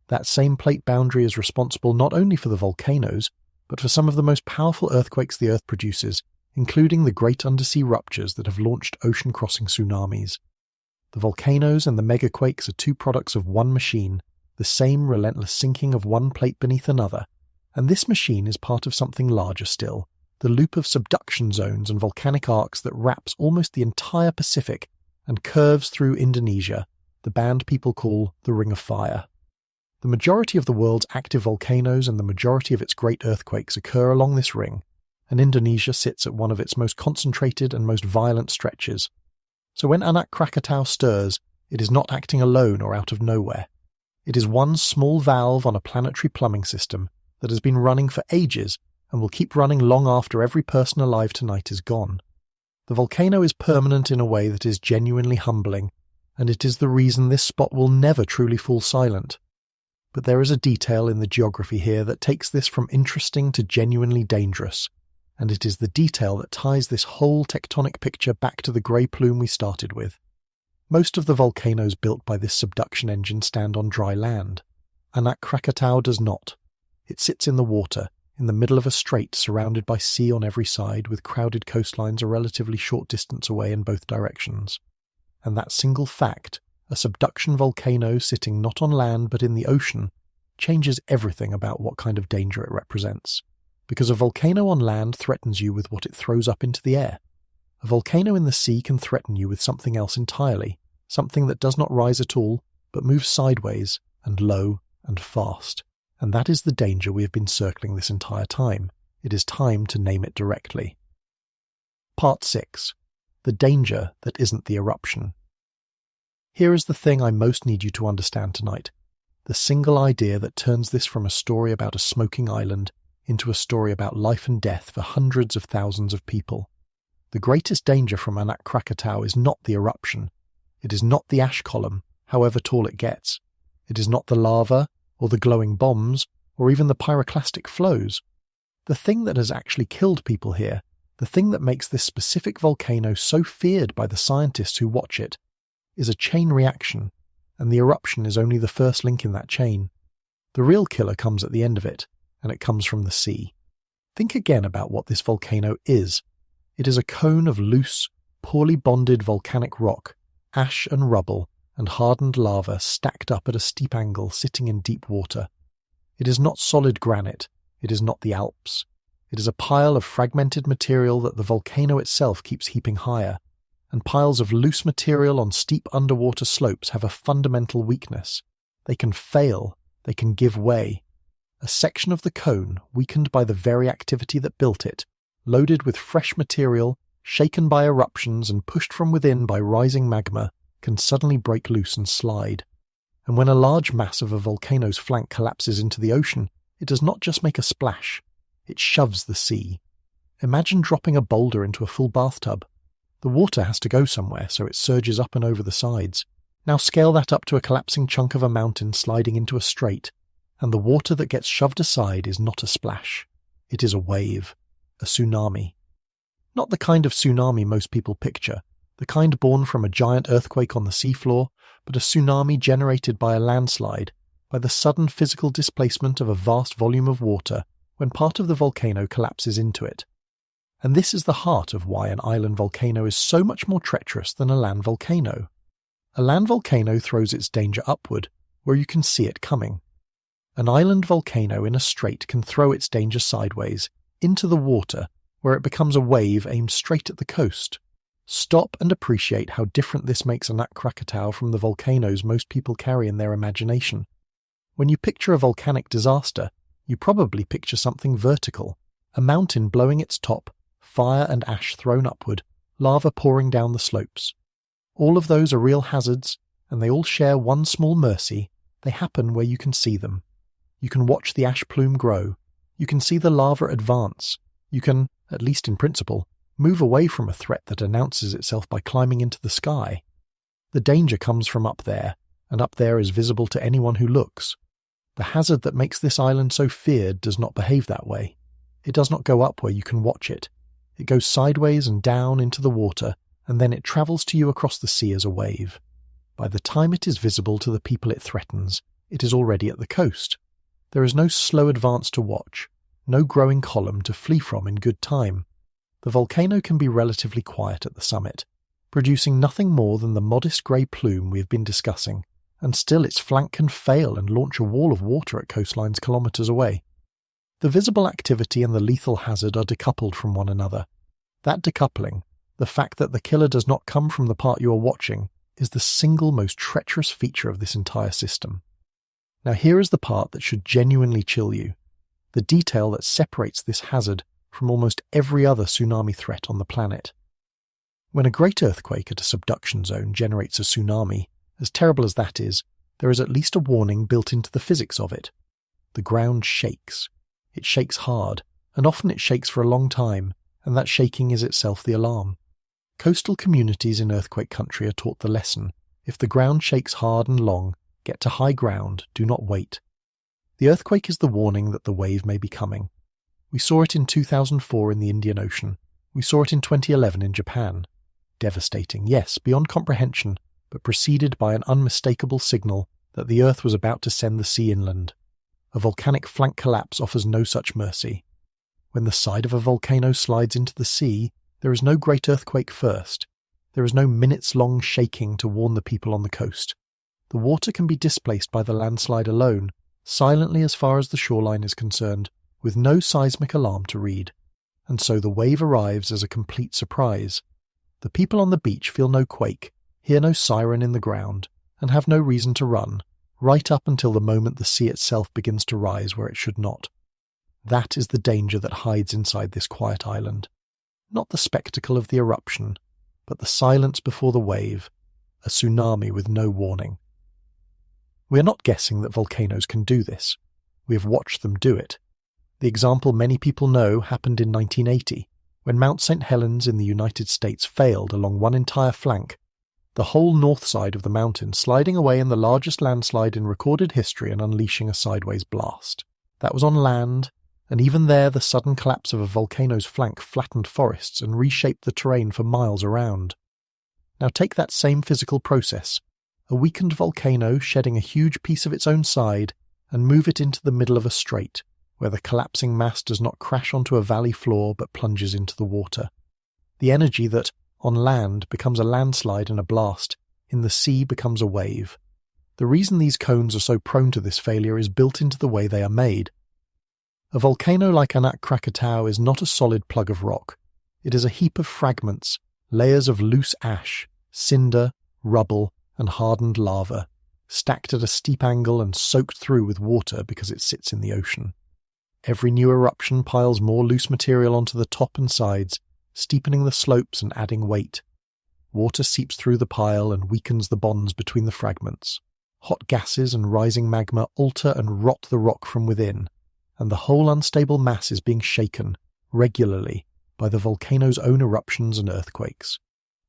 That same plate boundary is responsible not only for the volcanoes, but for some of the most powerful earthquakes the Earth produces, including the great undersea ruptures that have launched ocean-crossing tsunamis. The volcanoes and the megaquakes are two products of one machine, the same relentless sinking of one plate beneath another, and this machine is part of something larger still, the loop of subduction zones and volcanic arcs that wraps almost the entire Pacific and curves through Indonesia, the band people call the Ring of Fire. The majority of the world's active volcanoes and the majority of its great earthquakes occur along this ring, and Indonesia sits at one of its most concentrated and most violent stretches. So when Anak Krakatau stirs, it is not acting alone or out of nowhere. It is one small valve on a planetary plumbing system that has been running for ages and will keep running long after every person alive tonight is gone. The volcano is permanent in a way that is genuinely humbling, and it is the reason this spot will never truly fall silent. But there is a detail in the geography here that takes this from interesting to genuinely dangerous, and it is the detail that ties this whole tectonic picture back to the grey plume we started with. Most of the volcanoes built by this subduction engine stand on dry land. Anak Krakatau does not. It sits in the water, in the middle of a strait surrounded by sea on every side, with crowded coastlines a relatively short distance away in both directions. And that single fact, a subduction volcano sitting not on land but in the ocean, changes everything about what kind of danger it represents. Because a volcano on land threatens you with what it throws up into the air. A volcano in the sea can threaten you with something else entirely, something that does not rise at all, but moves sideways and low and fast. And that is the danger we have been circling this entire time. It is time to name it directly. Part 6. The danger that isn't the eruption. Here is the thing I most need you to understand tonight. The single idea that turns this from a story about a smoking island into a story about life and death for hundreds of thousands of people. The greatest danger from Anak Krakatau is not the eruption. It is not the ash column, however tall it gets. It is not the lava, or the glowing bombs, or even the pyroclastic flows. The thing that has actually killed people here, the thing that makes this specific volcano so feared by the scientists who watch it, is a chain reaction, and the eruption is only the first link in that chain. The real killer comes at the end of it, and it comes from the sea. Think again about what this volcano is. It is a cone of loose, poorly bonded volcanic rock, ash and rubble, and hardened lava stacked up at a steep angle sitting in deep water. It is not solid granite, it is not the Alps. It is a pile of fragmented material that the volcano itself keeps heaping higher, and piles of loose material on steep underwater slopes have a fundamental weakness. They can fail, they can give way. A section of the cone, weakened by the very activity that built it, loaded with fresh material, shaken by eruptions and pushed from within by rising magma, can suddenly break loose and slide. And when a large mass of a volcano's flank collapses into the ocean, it does not just make a splash, it shoves the sea. Imagine dropping a boulder into a full bathtub. The water has to go somewhere, so it surges up and over the sides. Now scale that up to a collapsing chunk of a mountain sliding into a strait, and the water that gets shoved aside is not a splash. It is a wave, a tsunami. Not the kind of tsunami most people picture, the kind born from a giant earthquake on the seafloor, but a tsunami generated by a landslide, by the sudden physical displacement of a vast volume of water when part of the volcano collapses into it. And this is the heart of why an island volcano is so much more treacherous than a land volcano. A land volcano throws its danger upward, where you can see it coming. An island volcano in a strait can throw its danger sideways, into the water, where it becomes a wave aimed straight at the coast. Stop and appreciate how different this makes Anak Krakatau from the volcanoes most people carry in their imagination. When you picture a volcanic disaster, you probably picture something vertical, a mountain blowing its top, fire and ash thrown upward, lava pouring down the slopes. All of those are real hazards, and they all share one small mercy: they happen where you can see them. You can watch the ash plume grow. You can see the lava advance. You can, at least in principle, move away from a threat that announces itself by climbing into the sky. The danger comes from up there, and up there is visible to anyone who looks. The hazard that makes this island so feared does not behave that way. It does not go up where you can watch it. It goes sideways and down into the water, and then it travels to you across the sea as a wave. By the time it is visible to the people it threatens, it is already at the coast. There is no slow advance to watch, no growing column to flee from in good time. The volcano can be relatively quiet at the summit, producing nothing more than the modest grey plume we have been discussing, and still its flank can fail and launch a wall of water at coastlines kilometres away. The visible activity and the lethal hazard are decoupled from one another. That decoupling, the fact that the killer does not come from the part you are watching, is the single most treacherous feature of this entire system. Now here is the part that should genuinely chill you, the detail that separates this hazard from almost every other tsunami threat on the planet. When a great earthquake at a subduction zone generates a tsunami, as terrible as that is, there is at least a warning built into the physics of it. The ground shakes. It shakes hard, and often it shakes for a long time, and that shaking is itself the alarm. Coastal communities in earthquake country are taught the lesson: if the ground shakes hard and long, get to high ground, do not wait. The earthquake is the warning that the wave may be coming. We saw it in 2004 in the Indian Ocean. We saw it in 2011 in Japan. Devastating, yes, beyond comprehension, but preceded by an unmistakable signal that the Earth was about to send the sea inland. A volcanic flank collapse offers no such mercy. When the side of a volcano slides into the sea, there is no great earthquake first. There is no minutes-long shaking to warn the people on the coast. The water can be displaced by the landslide alone, silently as far as the shoreline is concerned, with no seismic alarm to read. And so the wave arrives as a complete surprise. The people on the beach feel no quake, hear no siren in the ground, and have no reason to run, right up until the moment the sea itself begins to rise where it should not. That is the danger that hides inside this quiet island. Not the spectacle of the eruption, but the silence before the wave, a tsunami with no warning. We are not guessing that volcanoes can do this. We have watched them do it. The example many people know happened in 1980, when Mount St. Helens in the United States failed along one entire flank, the whole north side of the mountain sliding away in the largest landslide in recorded history and unleashing a sideways blast. That was on land, and even there the sudden collapse of a volcano's flank flattened forests and reshaped the terrain for miles around. Now take that same physical process, a weakened volcano shedding a huge piece of its own side, and move it into the middle of a strait, where the collapsing mass does not crash onto a valley floor but plunges into the water. The energy that, on land, becomes a landslide and a blast, in the sea becomes a wave. The reason these cones are so prone to this failure is built into the way they are made. A volcano like Anak Krakatau is not a solid plug of rock. It is a heap of fragments, layers of loose ash, cinder, rubble, and hardened lava, stacked at a steep angle and soaked through with water because it sits in the ocean. Every new eruption piles more loose material onto the top and sides, steepening the slopes and adding weight. Water seeps through the pile and weakens the bonds between the fragments. Hot gases and rising magma alter and rot the rock from within, and the whole unstable mass is being shaken, regularly, by the volcano's own eruptions and earthquakes.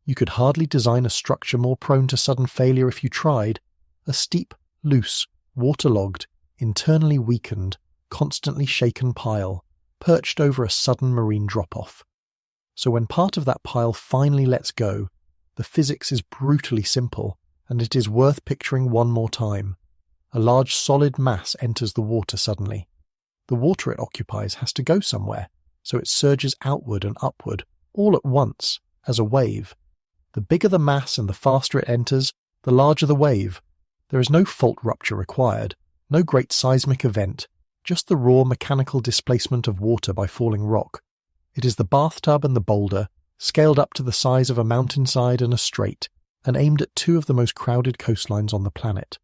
You could hardly design a structure more prone to sudden failure if you tried. A steep, loose, waterlogged, internally weakened, constantly shaken pile, perched over a sudden marine drop-off. So when part of that pile finally lets go, the physics is brutally simple, and it is worth picturing one more time. A large solid mass enters the water suddenly. The water it occupies has to go somewhere, so it surges outward and upward, all at once, as a wave. The bigger the mass and the faster it enters, the larger the wave. There is no fault rupture required, no great seismic event, just the raw mechanical displacement of water by falling rock. It is the bathtub and the boulder, scaled up to the size of a mountainside and a strait, and aimed at two of the most crowded coastlines on the planet.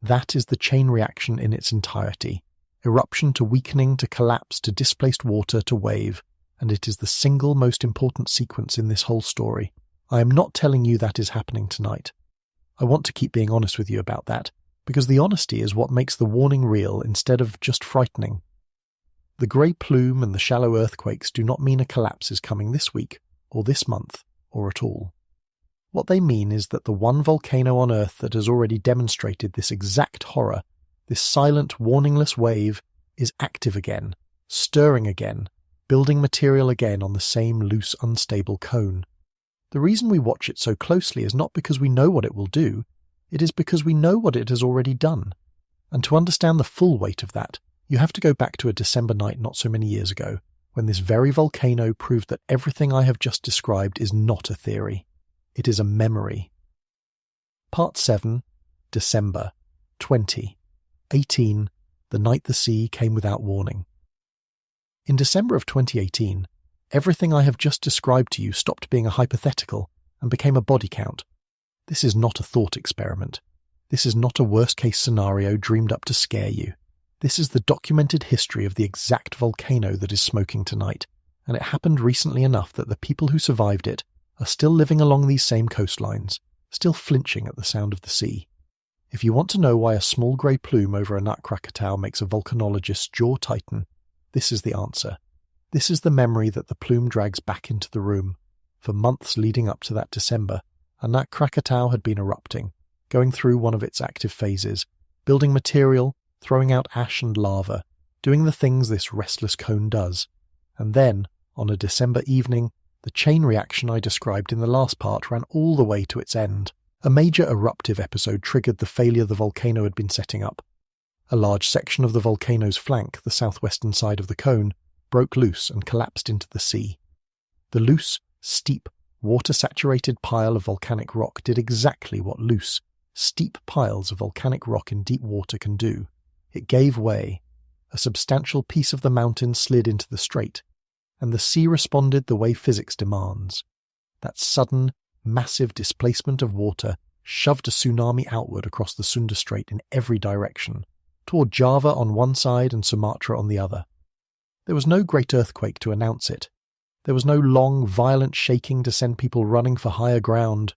That is the chain reaction in its entirety. Eruption to weakening to collapse to displaced water to wave, and it is the single most important sequence in this whole story. I am not telling you that is happening tonight. I want to keep being honest with you about that, because the honesty is what makes the warning real instead of just frightening. The grey plume and the shallow earthquakes do not mean a collapse is coming this week, or this month, or at all. What they mean is that the one volcano on Earth that has already demonstrated this exact horror, this silent, warningless wave, is active again, stirring again, building material again on the same loose, unstable cone. The reason we watch it so closely is not because we know what it will do, it is because we know what it has already done. And to understand the full weight of that, you have to go back to a December night not so many years ago, when this very volcano proved that everything I have just described is not a theory. It is a memory. Part 7, December 2018, the night the sea came without warning. In December of 2018, everything I have just described to you stopped being a hypothetical and became a body count. This is not a thought experiment. This is not a worst-case scenario dreamed up to scare you. This is the documented history of the exact volcano that is smoking tonight, and it happened recently enough that the people who survived it are still living along these same coastlines, still flinching at the sound of the sea. If you want to know why a small grey plume over Anak Krakatau makes a volcanologist's jaw tighten, this is the answer. This is the memory that the plume drags back into the room. For months leading up to that December, Anak Krakatau had been erupting, going through one of its active phases, building material, throwing out ash and lava, doing the things this restless cone does. And then, on a December evening, the chain reaction I described in the last part ran all the way to its end. A major eruptive episode triggered the failure the volcano had been setting up. A large section of the volcano's flank, the southwestern side of the cone, broke loose and collapsed into the sea. The loose, steep, water-saturated pile of volcanic rock did exactly what loose, steep piles of volcanic rock in deep water can do. It gave way. A substantial piece of the mountain slid into the strait, and the sea responded the way physics demands. That sudden, massive displacement of water shoved a tsunami outward across the Sunda Strait in every direction, toward Java on one side and Sumatra on the other. There was no great earthquake to announce it. There was no long, violent shaking to send people running for higher ground.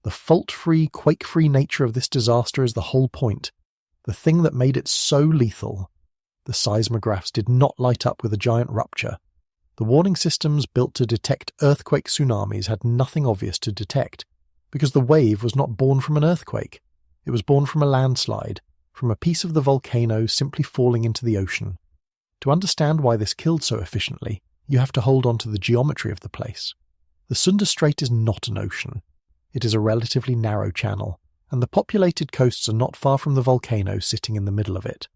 The fault-free, quake-free nature of this disaster is the whole point, the thing that made it so lethal. The seismographs did not light up with a giant rupture. The warning systems built to detect earthquake tsunamis had nothing obvious to detect, because the wave was not born from an earthquake. It was born from a landslide, from a piece of the volcano simply falling into the ocean. To understand why this killed so efficiently, you have to hold on to the geometry of the place. The Sunda Strait is not an ocean. It is a relatively narrow channel, and the populated coasts are not far from the volcano sitting in the middle of it.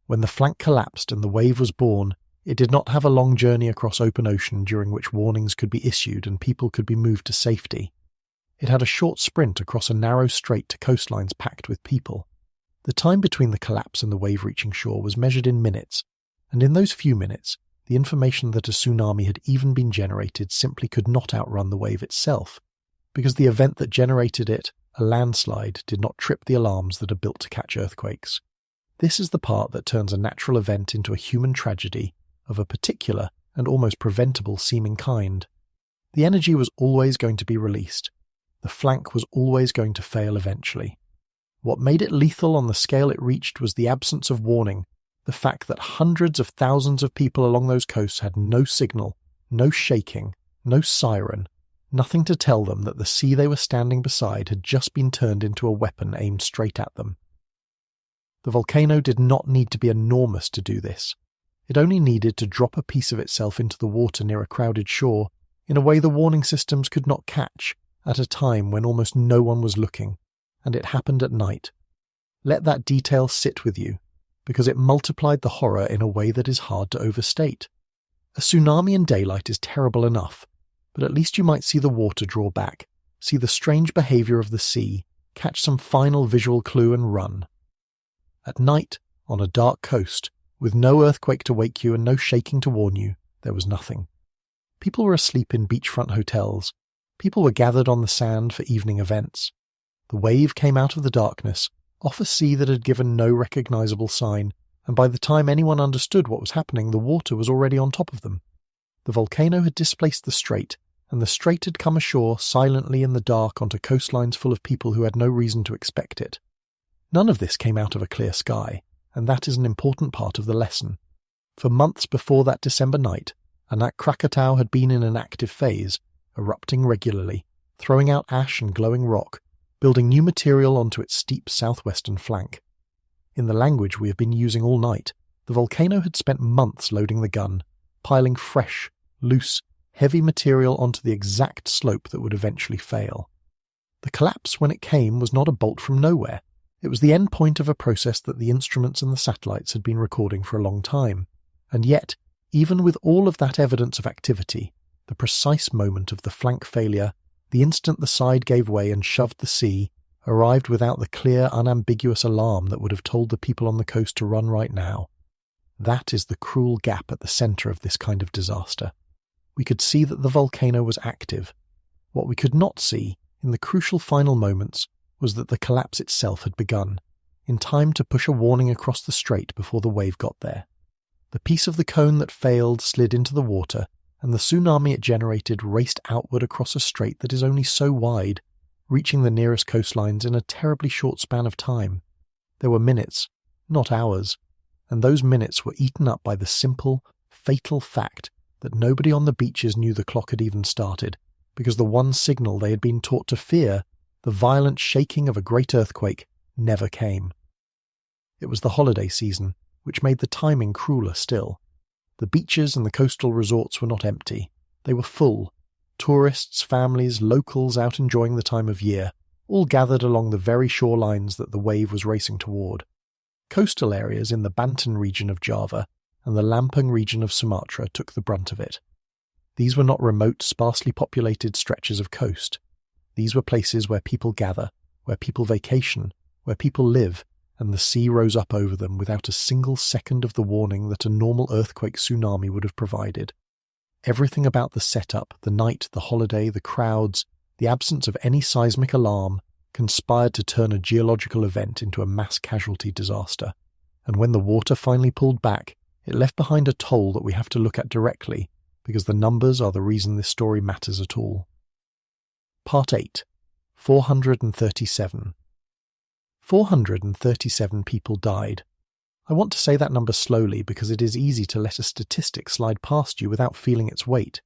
When the flank collapsed and the wave was born, it did not have a long journey across open ocean during which warnings could be issued and people could be moved to safety. It had a short sprint across a narrow strait to coastlines packed with people. The time between the collapse and the wave reaching shore was measured in minutes, and in those few minutes, the information that a tsunami had even been generated simply could not outrun the wave itself, because the event that generated it, a landslide, did not trip the alarms that are built to catch earthquakes. This is the part that turns a natural event into a human tragedy of a particular and almost preventable seeming kind. The energy was always going to be released. The flank was always going to fail eventually. What made it lethal on the scale it reached was the absence of warning, the fact that hundreds of thousands of people along those coasts had no signal, no shaking, no siren, nothing to tell them that the sea they were standing beside had just been turned into a weapon aimed straight at them. The volcano did not need to be enormous to do this. It only needed to drop a piece of itself into the water near a crowded shore in a way the warning systems could not catch at a time when almost no one was looking, and it happened at night. Let that detail sit with you, because it multiplied the horror in a way that is hard to overstate. A tsunami in daylight is terrible enough, but at least you might see the water draw back, see the strange behaviour of the sea, catch some final visual clue and run. At night, on a dark coast, with no earthquake to wake you and no shaking to warn you, there was nothing. People were asleep in beachfront hotels. People were gathered on the sand for evening events. The wave came out of the darkness, off a sea that had given no recognisable sign, and by the time anyone understood what was happening, the water was already on top of them. The volcano had displaced the strait, and the strait had come ashore silently in the dark onto coastlines full of people who had no reason to expect it. None of this came out of a clear sky, and that is an important part of the lesson. For months before that December night, Anak Krakatau had been in an active phase, erupting regularly, throwing out ash and glowing rock, building new material onto its steep southwestern flank. In the language we have been using all night, the volcano had spent months loading the gun, piling fresh, loose, heavy material onto the exact slope that would eventually fail. The collapse, when it came, was not a bolt from nowhere. It was the end point of a process that the instruments and the satellites had been recording for a long time. And yet, even with all of that evidence of activity, the precise moment of the flank failure, the instant the side gave way and shoved the sea, arrived without the clear, unambiguous alarm that would have told the people on the coast to run right now. That is the cruel gap at the centre of this kind of disaster. We could see that the volcano was active. What we could not see, in the crucial final moments, was that the collapse itself had begun, in time to push a warning across the strait before the wave got there. The piece of the cone that failed slid into the water, and the tsunami it generated raced outward across a strait that is only so wide, reaching the nearest coastlines in a terribly short span of time. There were minutes, not hours, and those minutes were eaten up by the simple, fatal fact that nobody on the beaches knew the clock had even started, because the one signal they had been taught to fear, the violent shaking of a great earthquake, never came. It was the holiday season, which made the timing crueler still. The beaches and the coastal resorts were not empty. They were full. Tourists, families, locals out enjoying the time of year, all gathered along the very shorelines that the wave was racing toward. Coastal areas in the Banten region of Java and the Lampung region of Sumatra took the brunt of it. These were not remote, sparsely populated stretches of coast. These were places where people gather, where people vacation, where people live, and the sea rose up over them without a single second of the warning that a normal earthquake tsunami would have provided. Everything about the setup, the night, the holiday, the crowds, the absence of any seismic alarm, conspired to turn a geological event into a mass casualty disaster. And when the water finally pulled back, it left behind a toll that we have to look at directly, because the numbers are the reason this story matters at all. Part 8. 437. 437 people died. I want to say that number slowly because it is easy to let a statistic slide past you without feeling its weight.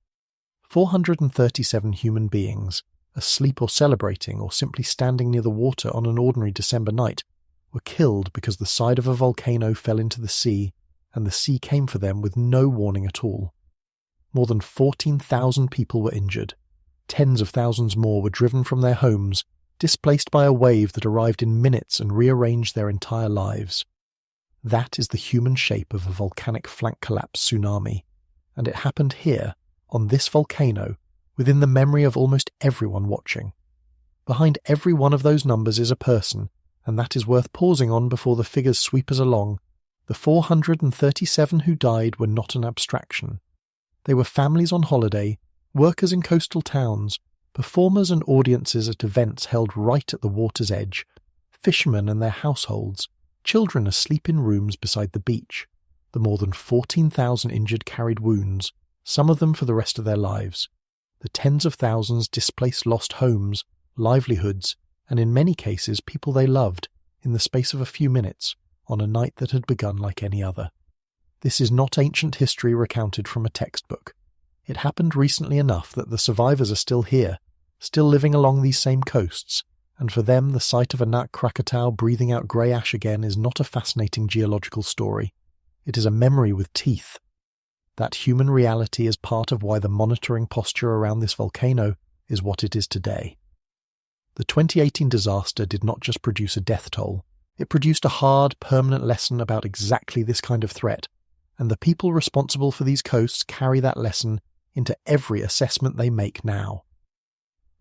437 human beings, asleep or celebrating or simply standing near the water on an ordinary December night, were killed because the side of a volcano fell into the sea, and the sea came for them with no warning at all. More than 14,000 people were injured. Tens of thousands more were driven from their homes, displaced by a wave that arrived in minutes and rearranged their entire lives. That is the human shape of a volcanic flank collapse tsunami, and it happened here, on this volcano, within the memory of almost everyone watching. Behind every one of those numbers is a person, and that is worth pausing on before the figures sweep us along. The 437 who died were not an abstraction. They were families on holiday, workers in coastal towns, performers and audiences at events held right at the water's edge, fishermen and their households, children asleep in rooms beside the beach. The more than 14,000 injured carried wounds, some of them for the rest of their lives. The tens of thousands displaced lost homes, livelihoods, and in many cases people they loved, in the space of a few minutes, on a night that had begun like any other. This is not ancient history recounted from a textbook. It happened recently enough that the survivors are still here, still living along these same coasts, and for them the sight of Anak Krakatau breathing out grey ash again is not a fascinating geological story. It is a memory with teeth. That human reality is part of why the monitoring posture around this volcano is what it is today. The 2018 disaster did not just produce a death toll, it produced a hard, permanent lesson about exactly this kind of threat, and the people responsible for these coasts carry that lesson into every assessment they make now.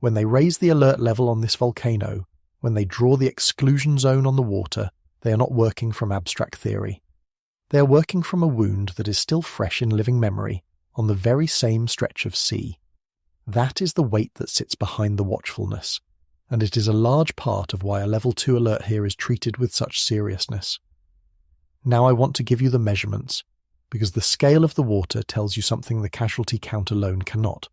When they raise the alert level on this volcano, when they draw the exclusion zone on the water, they are not working from abstract theory. They are working from a wound that is still fresh in living memory on the very same stretch of sea. That is the weight that sits behind the watchfulness, and it is a large part of why a level 2 alert here is treated with such seriousness. Now I want to give you the measurements. because the scale of the water tells you something the casualty count alone cannot.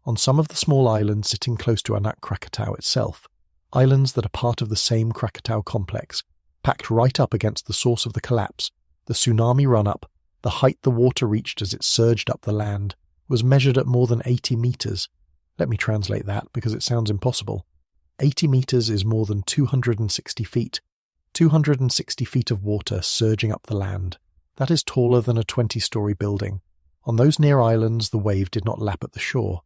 On some of the small islands sitting close to Anak Krakatau itself, islands that are part of the same Krakatau complex, packed right up against the source of the collapse, the tsunami run-up, the height the water reached as it surged up the land, was measured at more than 80 meters. Let me translate that because it sounds impossible. 80 meters is more than 260 feet. 260 feet of water surging up the land. That is taller than a 20-story building. On those near islands, the wave did not lap at the shore.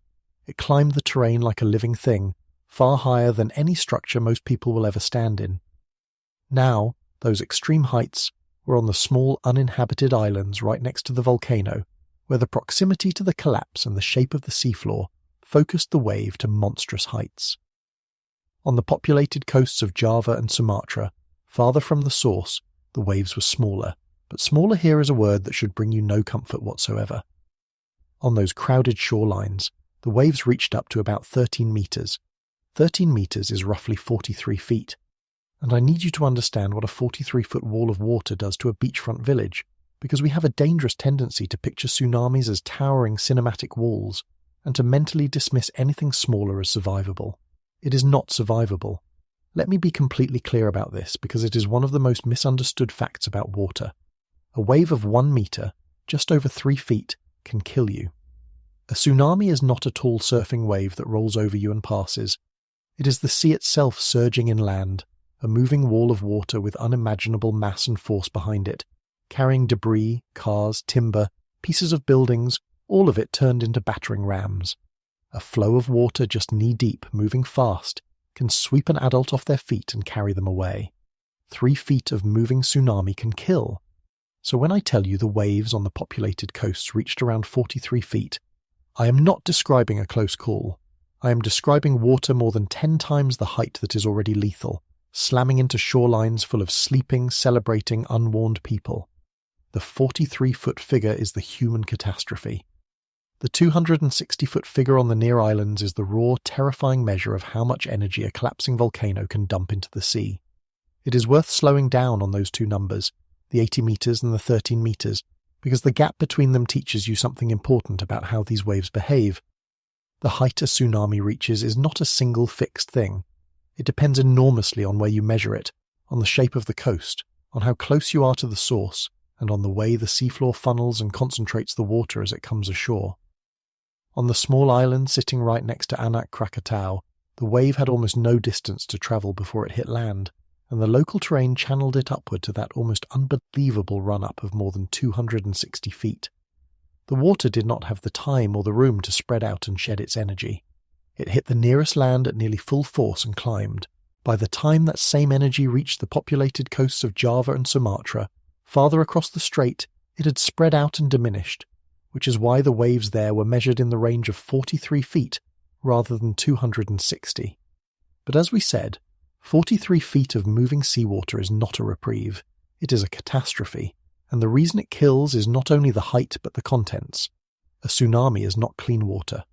It climbed the terrain like a living thing, far higher than any structure most people will ever stand in. Now, those extreme heights were on the small uninhabited islands right next to the volcano, where the proximity to the collapse and the shape of the seafloor focused the wave to monstrous heights. On the populated coasts of Java and Sumatra, farther from the source, the waves were smaller, but smaller here is a word that should bring you no comfort whatsoever. On those crowded shorelines, the waves reached up to about 13 meters. 13 meters is roughly 43 feet. And I need you to understand what a 43-foot wall of water does to a beachfront village, because we have a dangerous tendency to picture tsunamis as towering cinematic walls, and to mentally dismiss anything smaller as survivable. It is not survivable. Let me be completely clear about this, because it is one of the most misunderstood facts about water. A wave of 1 meter, just over 3 feet, can kill you. A tsunami is not a tall surfing wave that rolls over you and passes. It is the sea itself surging inland, a moving wall of water with unimaginable mass and force behind it, carrying debris, cars, timber, pieces of buildings, all of it turned into battering rams. A flow of water just knee-deep, moving fast, can sweep an adult off their feet and carry them away. 3 feet of moving tsunami can kill. So when I tell you the waves on the populated coasts reached around 43 feet, I am not describing a close call. I am describing water more than 10 times the height that is already lethal, slamming into shorelines full of sleeping, celebrating, unwarned people. The 43-foot figure is the human catastrophe. The 260-foot figure on the near islands is the raw, terrifying measure of how much energy a collapsing volcano can dump into the sea. It is worth slowing down on those two numbers, the 80 meters and the 13 meters, because the gap between them teaches you something important about how these waves behave. The height a tsunami reaches is not a single fixed thing. It depends enormously on where you measure it, on the shape of the coast, on how close you are to the source, and on the way the seafloor funnels and concentrates the water as it comes ashore. On the small island sitting right next to Anak Krakatau, the wave had almost no distance to travel before it hit land, and the local terrain channeled it upward to that almost unbelievable run-up of more than 260 feet. The water did not have the time or the room to spread out and shed its energy. It hit the nearest land at nearly full force and climbed. By the time that same energy reached the populated coasts of Java and Sumatra, farther across the strait, it had spread out and diminished, which is why the waves there were measured in the range of 43 feet rather than 260. But as we said, 43 feet of moving seawater is not a reprieve. It is a catastrophe, and the reason it kills is not only the height but the contents. A tsunami is not clean water.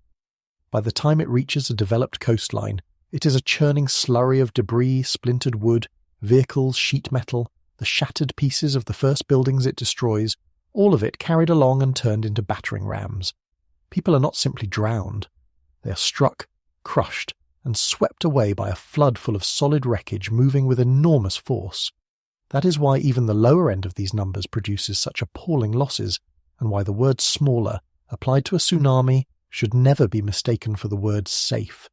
By the time it reaches a developed coastline, it is a churning slurry of debris, splintered wood, vehicles, sheet metal, the shattered pieces of the first buildings it destroys, all of it carried along and turned into battering rams. People are not simply drowned. They are struck, crushed, and swept away by a flood full of solid wreckage moving with enormous force. That is why even the lower end of these numbers produces such appalling losses, and why the word smaller, applied to a tsunami, should never be mistaken for the word safe.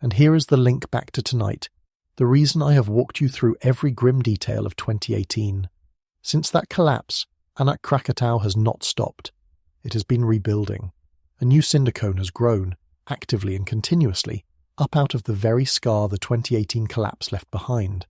And here is the link back to tonight, the reason I have walked you through every grim detail of 2018. Since that collapse, Anak Krakatau has not stopped. It has been rebuilding. A new cinder cone has grown, actively and continuously, up out of the very scar the 2018 collapse left behind.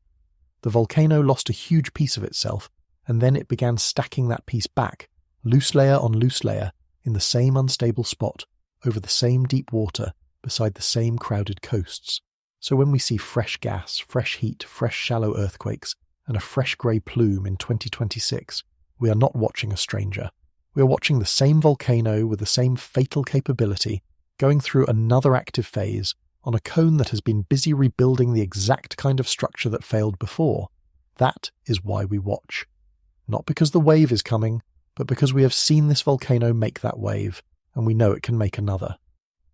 The volcano lost a huge piece of itself, and then it began stacking that piece back, loose layer on loose layer, in the same unstable spot, over the same deep water, beside the same crowded coasts. So when we see fresh gas, fresh heat, fresh shallow earthquakes, and a fresh grey plume in 2026, we are not watching a stranger. We are watching the same volcano with the same fatal capability, going through another active phase, on a cone that has been busy rebuilding the exact kind of structure that failed before. That is why we watch. Not because the wave is coming, but because we have seen this volcano make that wave, and we know it can make another.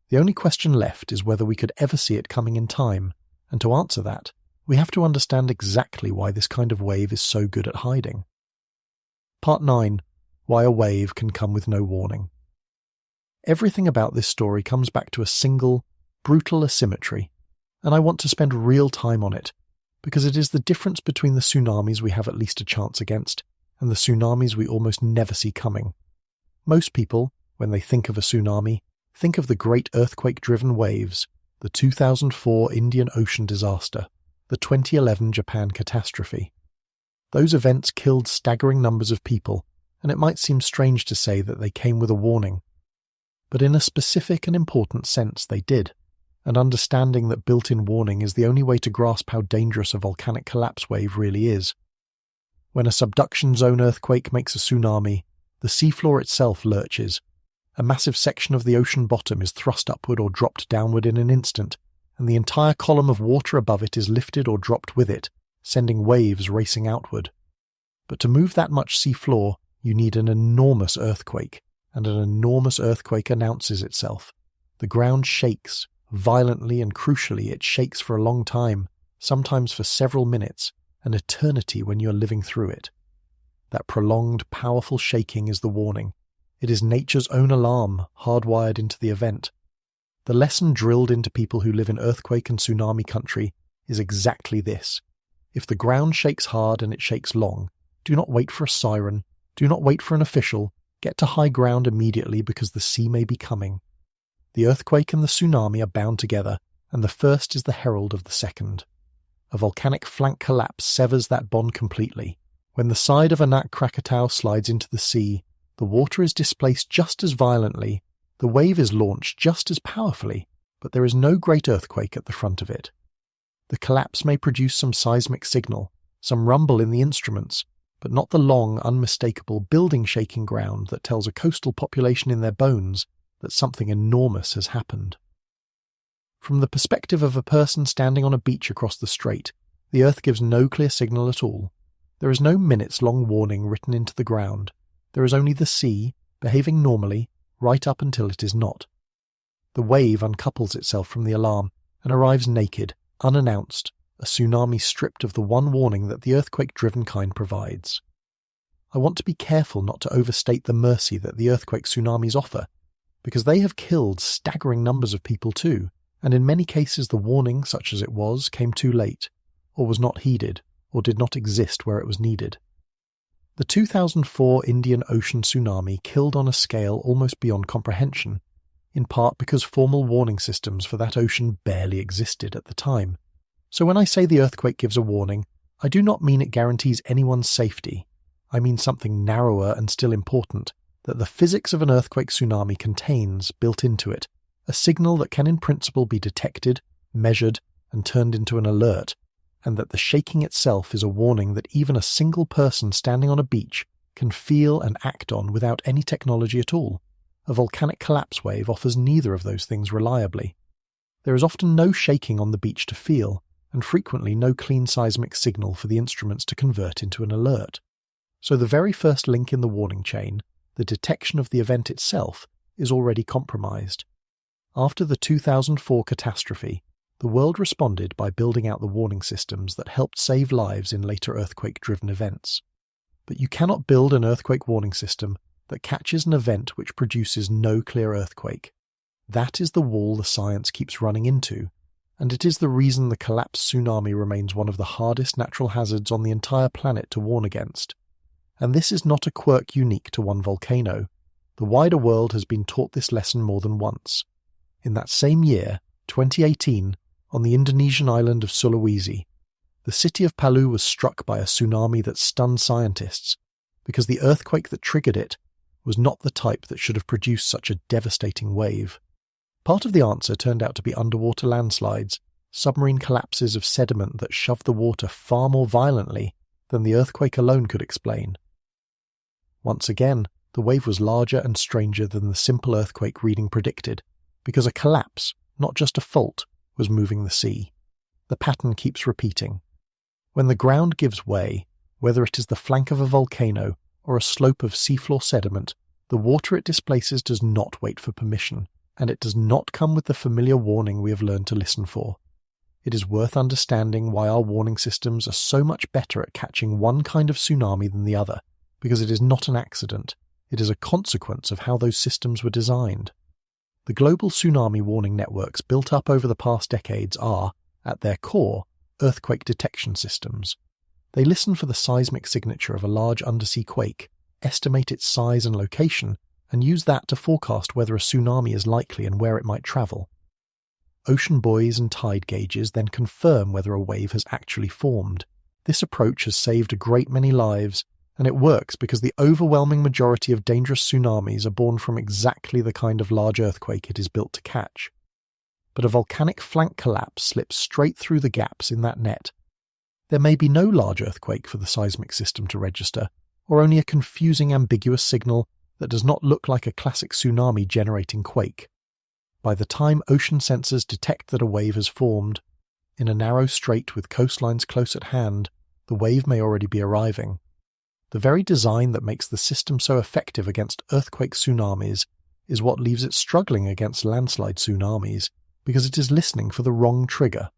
The only question left is whether we could ever see it coming in time, and to answer that, we have to understand exactly why this kind of wave is so good at hiding. Part 9. Why a wave can come with no warning. Everything about this story comes back to a single, brutal asymmetry, and I want to spend real time on it, because it is the difference between the tsunamis we have at least a chance against, and the tsunamis we almost never see coming. Most people, when they think of a tsunami, think of the great earthquake-driven waves, the 2004 Indian Ocean disaster, the 2011 Japan catastrophe. Those events killed staggering numbers of people, and it might seem strange to say that they came with a warning. But in a specific and important sense they did, and understanding that built-in warning is the only way to grasp how dangerous a volcanic collapse wave really is. When a subduction zone earthquake makes a tsunami, the seafloor itself lurches. A massive section of the ocean bottom is thrust upward or dropped downward in an instant, and the entire column of water above it is lifted or dropped with it, sending waves racing outward. But to move that much seafloor, you need an enormous earthquake, and an enormous earthquake announces itself. The ground shakes, violently and crucially it shakes for a long time, sometimes for several minutes, an eternity when you are living through it. That prolonged, powerful shaking is the warning. It is nature's own alarm, hardwired into the event. The lesson drilled into people who live in earthquake and tsunami country is exactly this. If the ground shakes hard and it shakes long, do not wait for a siren, do not wait for an official, get to high ground immediately because the sea may be coming. The earthquake and the tsunami are bound together, and the first is the herald of the second. A volcanic flank collapse severs that bond completely. When the side of Anak Krakatau slides into the sea, the water is displaced just as violently, the wave is launched just as powerfully, but there is no great earthquake at the front of it. The collapse may produce some seismic signal, some rumble in the instruments, but not the long, unmistakable, building-shaking ground that tells a coastal population in their bones that something enormous has happened. From the perspective of a person standing on a beach across the strait, the earth gives no clear signal at all. There is no minutes-long warning written into the ground. There is only the sea, behaving normally, right up until it is not. The wave uncouples itself from the alarm and arrives naked, unannounced, a tsunami stripped of the one warning that the earthquake-driven kind provides. I want to be careful not to overstate the mercy that the earthquake tsunamis offer, because they have killed staggering numbers of people too, and in many cases the warning, such as it was, came too late, or was not heeded, or did not exist where it was needed. The 2004 Indian Ocean tsunami killed on a scale almost beyond comprehension, in part because formal warning systems for that ocean barely existed at the time. So when I say the earthquake gives a warning, I do not mean it guarantees anyone's safety. I mean something narrower and still important, that the physics of an earthquake tsunami contains, built into it, a signal that can in principle be detected, measured, and turned into an alert, and that the shaking itself is a warning that even a single person standing on a beach can feel and act on without any technology at all. A volcanic collapse wave offers neither of those things reliably. There is often no shaking on the beach to feel, and frequently no clean seismic signal for the instruments to convert into an alert. So the very first link in the warning chain, the detection of the event itself, is already compromised. After the 2004 catastrophe, the world responded by building out the warning systems that helped save lives in later earthquake-driven events. But you cannot build an earthquake warning system that catches an event which produces no clear earthquake. That is the wall the science keeps running into, and it is the reason the collapsed tsunami remains one of the hardest natural hazards on the entire planet to warn against. And this is not a quirk unique to one volcano. The wider world has been taught this lesson more than once. In that same year, 2018, on the Indonesian island of Sulawesi, the city of Palu was struck by a tsunami that stunned scientists, because the earthquake that triggered it was not the type that should have produced such a devastating wave. Part of the answer turned out to be underwater landslides, submarine collapses of sediment that shoved the water far more violently than the earthquake alone could explain. Once again, the wave was larger and stranger than the simple earthquake reading predicted, because a collapse, not just a fault, was moving the sea. The pattern keeps repeating. When the ground gives way, whether it is the flank of a volcano or a slope of seafloor sediment, the water it displaces does not wait for permission, and it does not come with the familiar warning we have learned to listen for. It is worth understanding why our warning systems are so much better at catching one kind of tsunami than the other, because it is not an accident. It is a consequence of how those systems were designed. The global tsunami warning networks built up over the past decades are, at their core, earthquake detection systems. They listen for the seismic signature of a large undersea quake, estimate its size and location, and use that to forecast whether a tsunami is likely and where it might travel. Ocean buoys and tide gauges then confirm whether a wave has actually formed. This approach has saved a great many lives, and it works because the overwhelming majority of dangerous tsunamis are born from exactly the kind of large earthquake it is built to catch. But a volcanic flank collapse slips straight through the gaps in that net. There may be no large earthquake for the seismic system to register, or only a confusing ambiguous signal that does not look like a classic tsunami generating quake. By the time ocean sensors detect that a wave has formed, in a narrow strait with coastlines close at hand, the wave may already be arriving. The very design that makes the system so effective against earthquake tsunamis is what leaves it struggling against landslide tsunamis, because it is listening for the wrong trigger.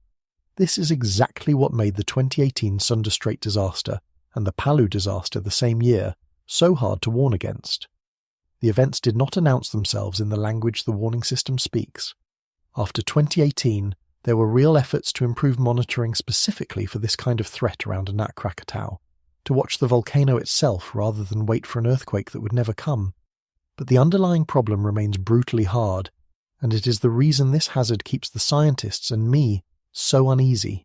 This is exactly what made the 2018 Sunda Strait disaster and the Palu disaster the same year so hard to warn against. The events did not announce themselves in the language the warning system speaks. After 2018, there were real efforts to improve monitoring specifically for this kind of threat around Anak Krakatau, to watch the volcano itself rather than wait for an earthquake that would never come. But the underlying problem remains brutally hard, and it is the reason this hazard keeps the scientists and me so uneasy.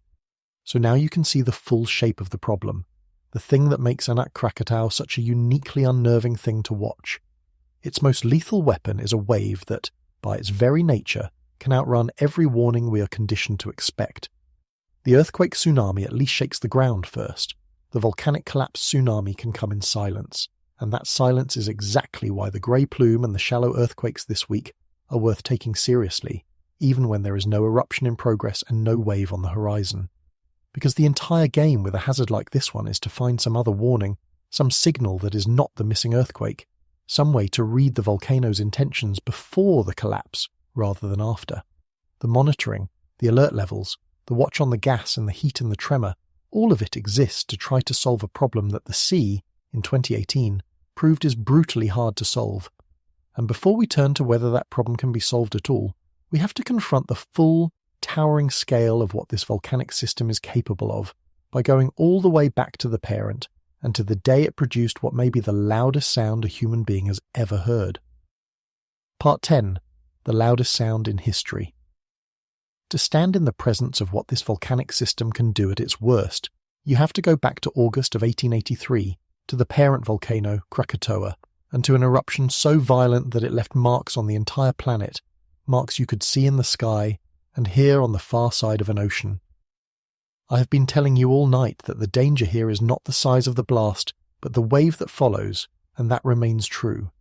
So now you can see the full shape of the problem, the thing that makes Anak Krakatau such a uniquely unnerving thing to watch. Its most lethal weapon is a wave that, by its very nature, can outrun every warning we are conditioned to expect. The earthquake tsunami at least shakes the ground first. The volcanic collapse tsunami can come in silence, and that silence is exactly why the grey plume and the shallow earthquakes this week are worth taking seriously, even when there is no eruption in progress and no wave on the horizon. Because the entire game with a hazard like this one is to find some other warning, some signal that is not the missing earthquake, some way to read the volcano's intentions before the collapse rather than after. The monitoring, the alert levels, the watch on the gas and the heat and the tremor, all of it exists to try to solve a problem that the sea, in 2018, proved is brutally hard to solve. And before we turn to whether that problem can be solved at all, we have to confront the full, towering scale of what this volcanic system is capable of by going all the way back to the parent and to the day it produced what may be the loudest sound a human being has ever heard. Part 10. The loudest sound in history. To stand in the presence of what this volcanic system can do at its worst, you have to go back to August of 1883, to the parent volcano, Krakatoa, and to an eruption so violent that it left marks on the entire planet, marks you could see in the sky and hear on the far side of an ocean. I have been telling you all night that the danger here is not the size of the blast, but the wave that follows, and that remains true.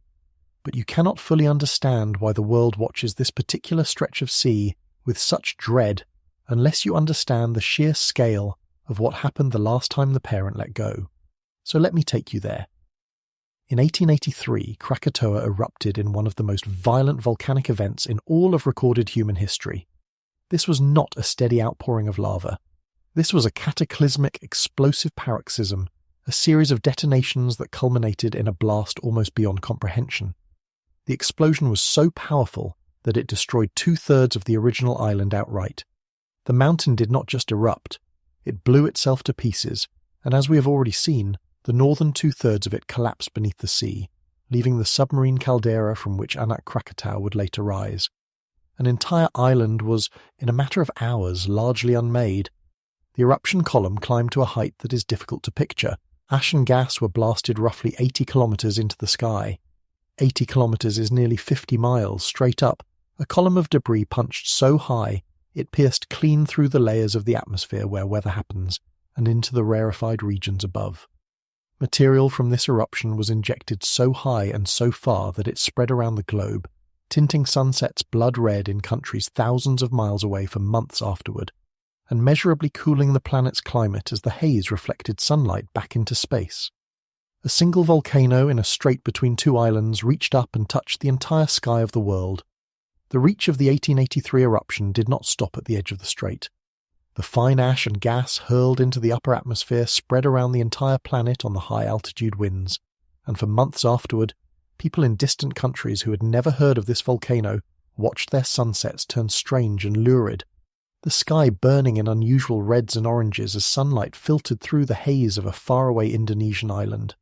But you cannot fully understand why the world watches this particular stretch of sea with such dread unless you understand the sheer scale of what happened the last time the parent let go. So let me take you there. In 1883, Krakatoa erupted in one of the most violent volcanic events in all of recorded human history. This was not a steady outpouring of lava. This was a cataclysmic, explosive paroxysm, a series of detonations that culminated in a blast almost beyond comprehension. The explosion was so powerful that it destroyed 2/3 of the original island outright. The mountain did not just erupt, it blew itself to pieces, and as we have already seen, the northern 2/3 of it collapsed beneath the sea, leaving the submarine caldera from which Anak Krakatau would later rise. An entire island was, in a matter of hours, largely unmade. The eruption column climbed to a height that is difficult to picture. Ash and gas were blasted roughly 80 kilometers into the sky. 80 kilometers is nearly 50 miles straight up. A column of debris punched so high, it pierced clean through the layers of the atmosphere where weather happens, and into the rarefied regions above. Material from this eruption was injected so high and so far that it spread around the globe, tinting sunsets blood red in countries thousands of miles away for months afterward, and measurably cooling the planet's climate as the haze reflected sunlight back into space. A single volcano in a strait between two islands reached up and touched the entire sky of the world. The reach of the 1883 eruption did not stop at the edge of the strait. The fine ash and gas hurled into the upper atmosphere spread around the entire planet on the high-altitude winds, and for months afterward, people in distant countries who had never heard of this volcano watched their sunsets turn strange and lurid, the sky burning in unusual reds and oranges as sunlight filtered through the haze of a faraway Indonesian island.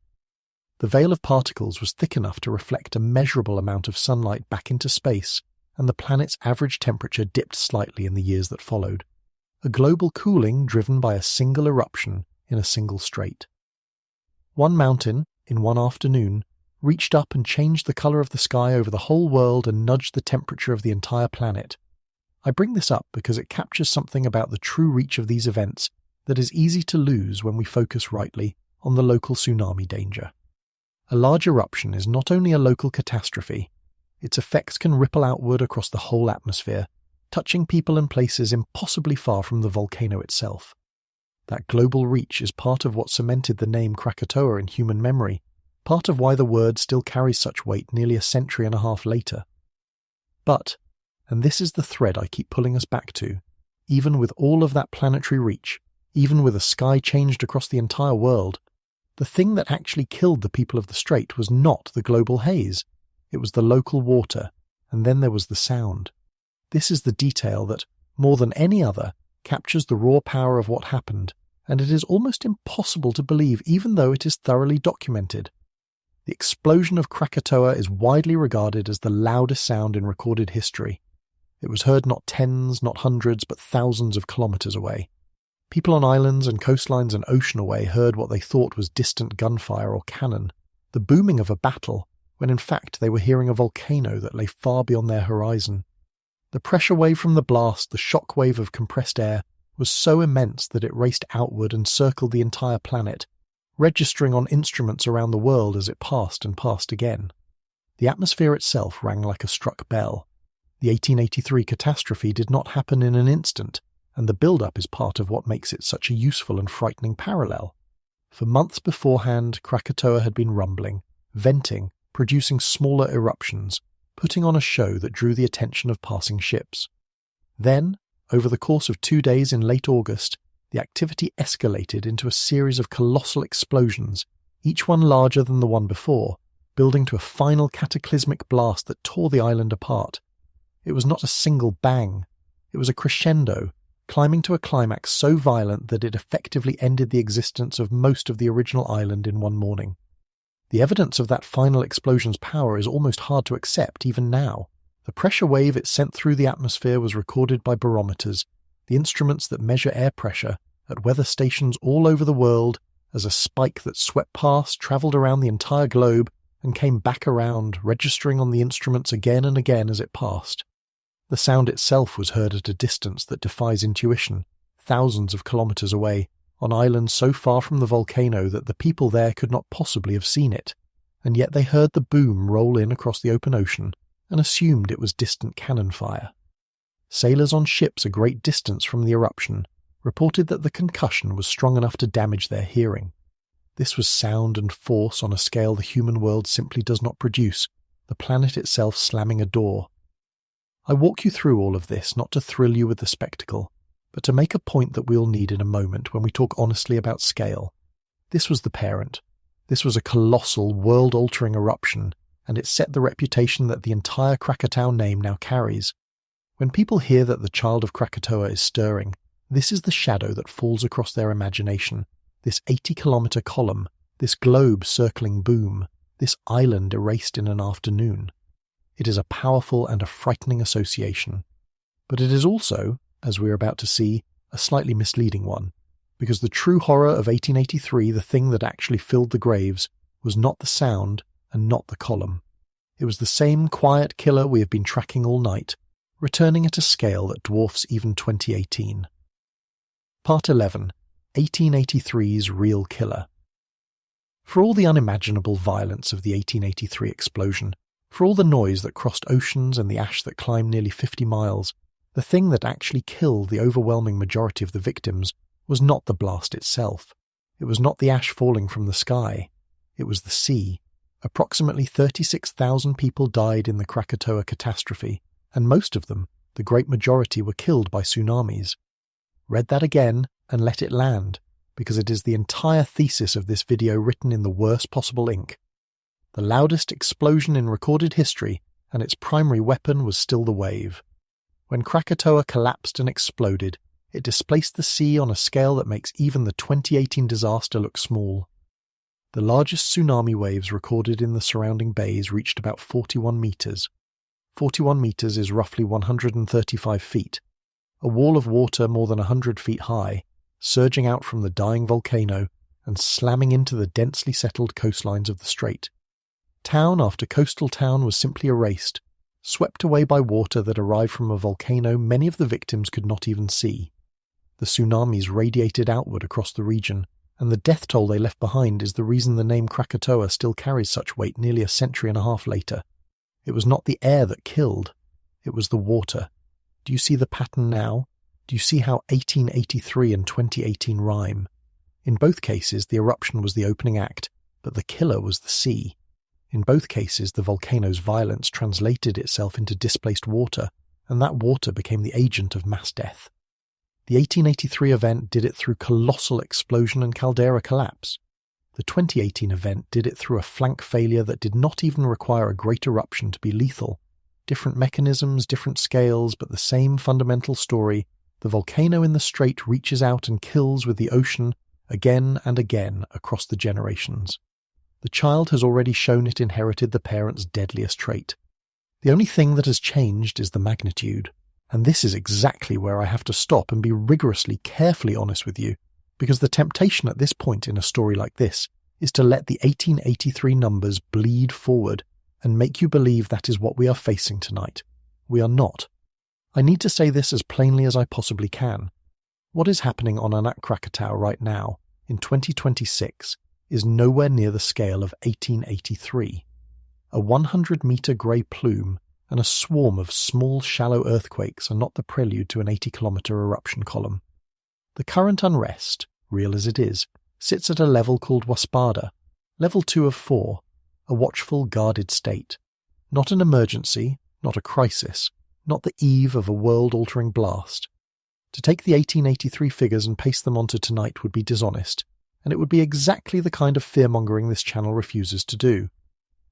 The veil of particles was thick enough to reflect a measurable amount of sunlight back into space, and the planet's average temperature dipped slightly in the years that followed. A global cooling driven by a single eruption in a single strait. One mountain, in one afternoon, reached up and changed the colour of the sky over the whole world and nudged the temperature of the entire planet. I bring this up because it captures something about the true reach of these events that is easy to lose when we focus rightly on the local tsunami danger. A large eruption is not only a local catastrophe, its effects can ripple outward across the whole atmosphere, touching people and places impossibly far from the volcano itself. That global reach is part of what cemented the name Krakatoa in human memory, part of why the word still carries such weight nearly a century and a half later. But, and this is the thread I keep pulling us back to, even with all of that planetary reach, even with a sky changed across the entire world, the thing that actually killed the people of the strait was not the global haze. It was the local water, and then there was the sound. This is the detail that, more than any other, captures the raw power of what happened, and it is almost impossible to believe even though it is thoroughly documented. The explosion of Krakatoa is widely regarded as the loudest sound in recorded history. It was heard not tens, not hundreds, but thousands of kilometers away. People on islands and coastlines an ocean away heard what they thought was distant gunfire or cannon, the booming of a battle, when in fact they were hearing a volcano that lay far beyond their horizon. The pressure wave from the blast, the shock wave of compressed air, was so immense that it raced outward and circled the entire planet, registering on instruments around the world as it passed and passed again. The atmosphere itself rang like a struck bell. The 1883 catastrophe did not happen in an instant, and the build-up is part of what makes it such a useful and frightening parallel. For months beforehand, Krakatoa had been rumbling, venting, producing smaller eruptions, putting on a show that drew the attention of passing ships. Then, over the course of 2 days in late August, the activity escalated into a series of colossal explosions, each one larger than the one before, building to a final cataclysmic blast that tore the island apart. It was not a single bang. It was a crescendo, climbing to a climax so violent that it effectively ended the existence of most of the original island in one morning. The evidence of that final explosion's power is almost hard to accept even now. The pressure wave it sent through the atmosphere was recorded by barometers, the instruments that measure air pressure, at weather stations all over the world, as a spike that swept past, travelled around the entire globe, and came back around, registering on the instruments again and again as it passed. The sound itself was heard at a distance that defies intuition, thousands of kilometres away, on islands so far from the volcano that the people there could not possibly have seen it, and yet they heard the boom roll in across the open ocean and assumed it was distant cannon fire. Sailors on ships a great distance from the eruption reported that the concussion was strong enough to damage their hearing. This was sound and force on a scale the human world simply does not produce, the planet itself slamming a door. I walk you through all of this not to thrill you with the spectacle, but to make a point that we'll need in a moment when we talk honestly about scale. This was the parent. This was a colossal, world-altering eruption, and it set the reputation that the entire Krakatau name now carries. When people hear that the Child of Krakatoa is stirring, this is the shadow that falls across their imagination, this 80-kilometer column, this globe circling boom, this island erased in an afternoon. It is a powerful and a frightening association. But it is also, as we are about to see, a slightly misleading one, because the true horror of 1883, the thing that actually filled the graves, was not the sound and not the column. It was the same quiet killer we have been tracking all night, returning at a scale that dwarfs even 2018. Part 11. 1883's Real Killer. For all the unimaginable violence of the 1883 explosion, for all the noise that crossed oceans and the ash that climbed nearly 50 miles, the thing that actually killed the overwhelming majority of the victims was not the blast itself. It was not the ash falling from the sky. It was the sea. Approximately 36,000 people died in the Krakatoa catastrophe, and most of them, the great majority, were killed by tsunamis. Read that again and let it land, because it is the entire thesis of this video written in the worst possible ink. The loudest explosion in recorded history, and its primary weapon was still the wave. When Krakatoa collapsed and exploded, it displaced the sea on a scale that makes even the 2018 disaster look small. The largest tsunami waves recorded in the surrounding bays reached about 41 meters. 41 meters is roughly 135 feet. A wall of water more than 100 feet high, surging out from the dying volcano and slamming into the densely settled coastlines of the strait. Town after coastal town was simply erased, swept away by water that arrived from a volcano many of the victims could not even see. The tsunamis radiated outward across the region, and the death toll they left behind is the reason the name Krakatoa still carries such weight nearly a century and a half later. It was not the air that killed, it was the water. Do you see the pattern now? Do you see how 1883 and 2018 rhyme? In both cases, the eruption was the opening act, but the killer was the sea. In both cases, the volcano's violence translated itself into displaced water, and that water became the agent of mass death. The 1883 event did it through colossal explosion and caldera collapse. The 2018 event did it through a flank failure that did not even require a great eruption to be lethal. Different mechanisms, different scales, but the same fundamental story. The volcano in the strait reaches out and kills with the ocean again and again across the generations. The child has already shown it inherited the parent's deadliest trait. The only thing that has changed is the magnitude. And this is exactly where I have to stop and be rigorously, carefully honest with you, because the temptation at this point in a story like this is to let the 1883 numbers bleed forward and make you believe that is what we are facing tonight. We are not. I need to say this as plainly as I possibly can. What is happening on Anak Krakatau right now, in 2026, is nowhere near the scale of 1883. A 100-meter grey plume and a swarm of small, shallow earthquakes are not the prelude to an 80-kilometer eruption column. The current unrest, real as it is, sits at a level called Waspada, level 2 of 4, a watchful, guarded state. Not an emergency, not a crisis, not the eve of a world-altering blast. To take the 1883 figures and paste them onto tonight would be dishonest, and it would be exactly the kind of fear-mongering this channel refuses to do.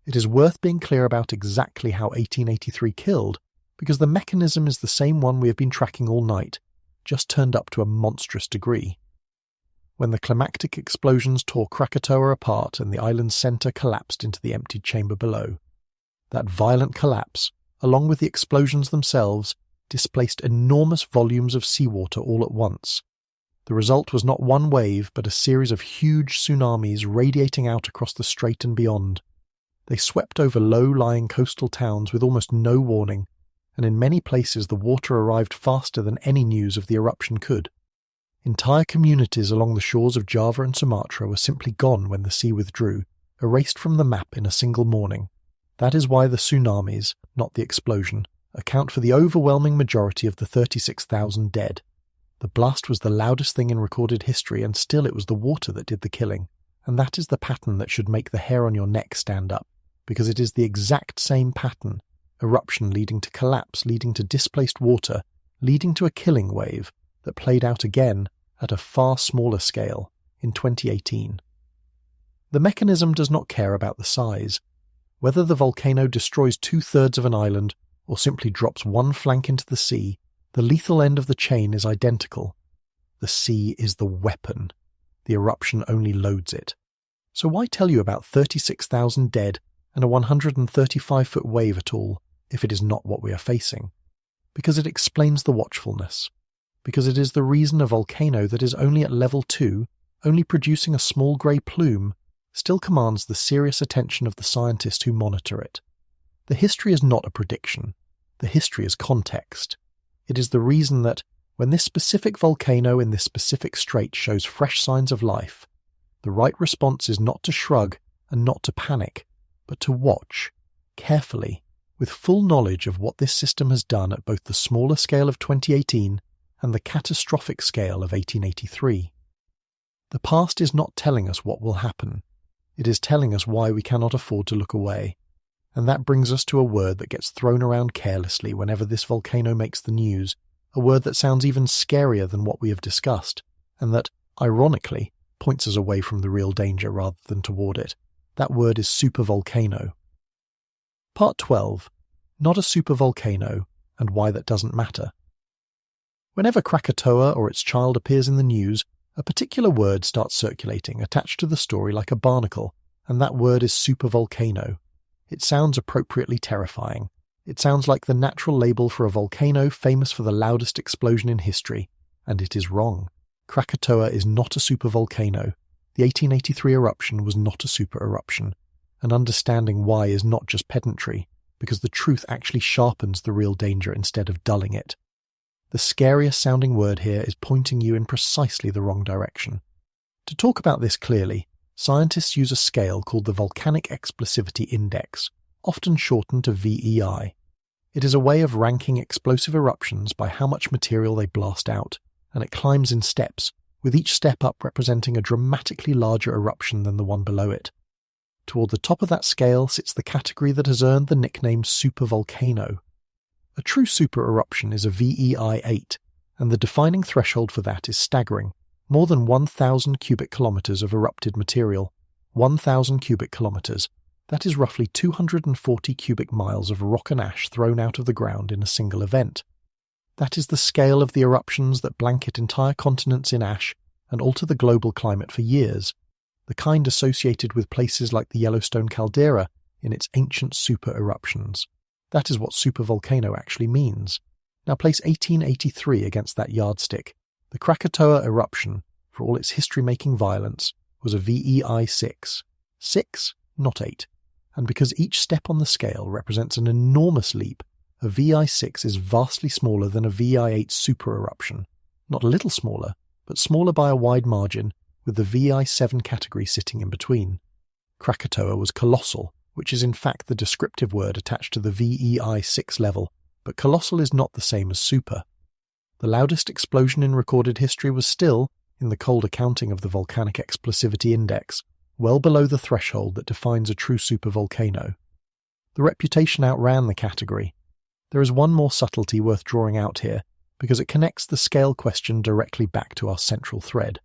It is worth being clear about exactly how 1883 killed, because the mechanism is the same one we have been tracking all night, just turned up to a monstrous degree. When the climactic explosions tore Krakatoa apart and the island's centre collapsed into the emptied chamber below. That violent collapse, along with the explosions themselves, displaced enormous volumes of seawater all at once. The result was not one wave, but a series of huge tsunamis radiating out across the strait and beyond. They swept over low-lying coastal towns with almost no warning, and in many places the water arrived faster than any news of the eruption could. Entire communities along the shores of Java and Sumatra were simply gone when the sea withdrew, erased from the map in a single morning. That is why the tsunamis, not the explosion, account for the overwhelming majority of the 36,000 dead. The blast was the loudest thing in recorded history, and still it was the water that did the killing, and that is the pattern that should make the hair on your neck stand up, because it is the exact same pattern, eruption leading to collapse, leading to displaced water, leading to a killing wave, that played out again at a far smaller scale in 2018. The mechanism does not care about the size. Whether the volcano destroys 2/3 of an island or simply drops one flank into the sea, the lethal end of the chain is identical. The sea is the weapon. The eruption only loads it. So why tell you about 36,000 dead and a 135-foot wave at all, if it is not what we are facing? Because it explains the watchfulness. Because it is the reason a volcano that is only at level 2, only producing a small grey plume, still commands the serious attention of the scientists who monitor it. The history is not a prediction. The history is context. It is the reason that, when this specific volcano in this specific strait shows fresh signs of life, the right response is not to shrug and not to panic, but to watch, carefully, with full knowledge of what this system has done at both the smaller scale of 2018 and the catastrophic scale of 1883. The past is not telling us what will happen. It is telling us why we cannot afford to look away. And that brings us to a word that gets thrown around carelessly whenever this volcano makes the news, a word that sounds even scarier than what we have discussed, and that, ironically, points us away from the real danger rather than toward it. That word is supervolcano. Part 12. Not a supervolcano, and why that doesn't matter. Whenever Krakatoa or its child appears in the news, a particular word starts circulating attached to the story like a barnacle, and that word is supervolcano. It sounds appropriately terrifying. It sounds like the natural label for a volcano famous for the loudest explosion in history, and it is wrong. Krakatoa is not a supervolcano. The 1883 eruption was not a super eruption, and understanding why is not just pedantry, because the truth actually sharpens the real danger instead of dulling it. The scariest sounding word here is pointing you in precisely the wrong direction. To talk about this clearly, scientists use a scale called the Volcanic Explosivity Index, often shortened to VEI. It is a way of ranking explosive eruptions by how much material they blast out, and it climbs in steps, with each step up representing a dramatically larger eruption than the one below it. Toward the top of that scale sits the category that has earned the nickname supervolcano. A true super eruption is a VEI 8, and the defining threshold for that is staggering. More than 1,000 cubic kilometers of erupted material. 1,000 cubic kilometers. That is roughly 240 cubic miles of rock and ash thrown out of the ground in a single event. That is the scale of the eruptions that blanket entire continents in ash and alter the global climate for years, the kind associated with places like the Yellowstone caldera in its ancient super eruptions. That is what supervolcano actually means. Now place 1883 against that yardstick. The Krakatoa eruption, for all its history-making violence, was a VEI 6. 6, not 8. And because each step on the scale represents an enormous leap, a VEI 6 is vastly smaller than a VEI 8 super eruption. Not a little smaller, but smaller by a wide margin, with the VEI 7 category sitting in between. Krakatoa was colossal, which is in fact the descriptive word attached to the VEI 6 level, but colossal is not the same as super. The loudest explosion in recorded history was still, in the cold accounting of the Volcanic Explosivity Index, well below the threshold that defines a true supervolcano. The reputation outran the category. There is one more subtlety worth drawing out here, because it connects the scale question directly back to our central thread.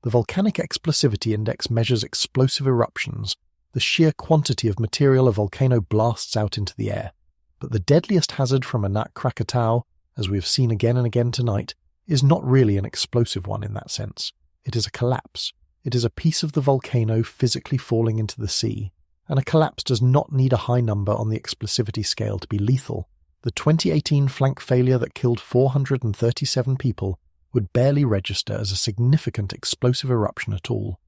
The Volcanic Explosivity Index measures explosive eruptions, the sheer quantity of material a volcano blasts out into the air. But the deadliest hazard from Anak Krakatau, as we have seen again and again tonight, is not really an explosive one in that sense. It is a collapse. It is a piece of the volcano physically falling into the sea. And a collapse does not need a high number on the explosivity scale to be lethal. The 2018 flank failure that killed 437 people would barely register as a significant explosive eruption at all.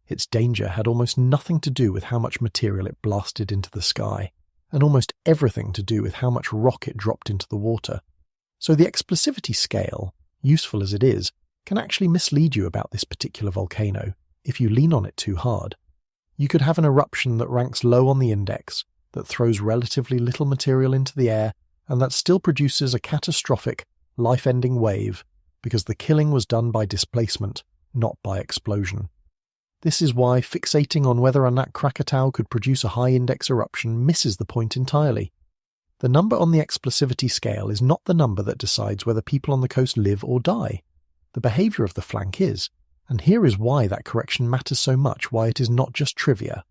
Its danger had almost nothing to do with how much material it blasted into the sky, and almost everything to do with how much rock it dropped into the water. So the explosivity scale, useful as it is, can actually mislead you about this particular volcano if you lean on it too hard. You could have an eruption that ranks low on the index, that throws relatively little material into the air, and that still produces a catastrophic, life-ending wave, because the killing was done by displacement, not by explosion. This is why fixating on whether Anak Krakatau could produce a high-index eruption misses the point entirely. The number on the explosivity scale is not the number that decides whether people on the coast live or die. The behaviour of the flank is, and here is why that correction matters so much, why it is not just trivia.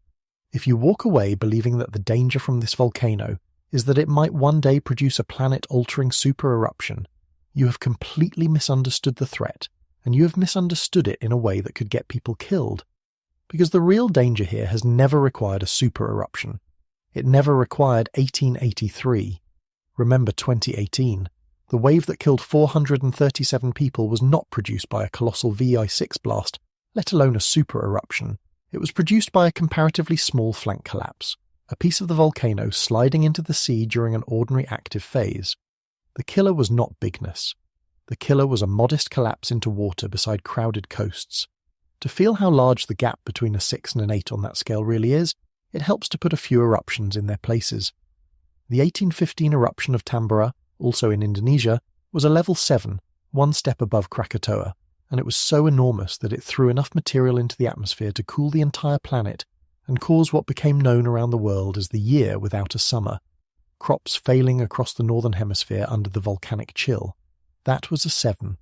If you walk away believing that the danger from this volcano is that it might one day produce a planet-altering super eruption, you have completely misunderstood the threat, and you have misunderstood it in a way that could get people killed. Because the real danger here has never required a super eruption. It never required 1883. Remember 2018. The wave that killed 437 people was not produced by a colossal VI6 blast, let alone a super eruption. It was produced by a comparatively small flank collapse, a piece of the volcano sliding into the sea during an ordinary active phase. The killer was not bigness. The killer was a modest collapse into water beside crowded coasts. To feel how large the gap between a 6 and an 8 on that scale really is, it helps to put a few eruptions in their places. The 1815 eruption of Tambora, also in Indonesia, was a level 7, one step above Krakatoa, and it was so enormous that it threw enough material into the atmosphere to cool the entire planet and cause what became known around the world as the year without a summer, crops failing across the northern hemisphere under the volcanic chill. That was a 7.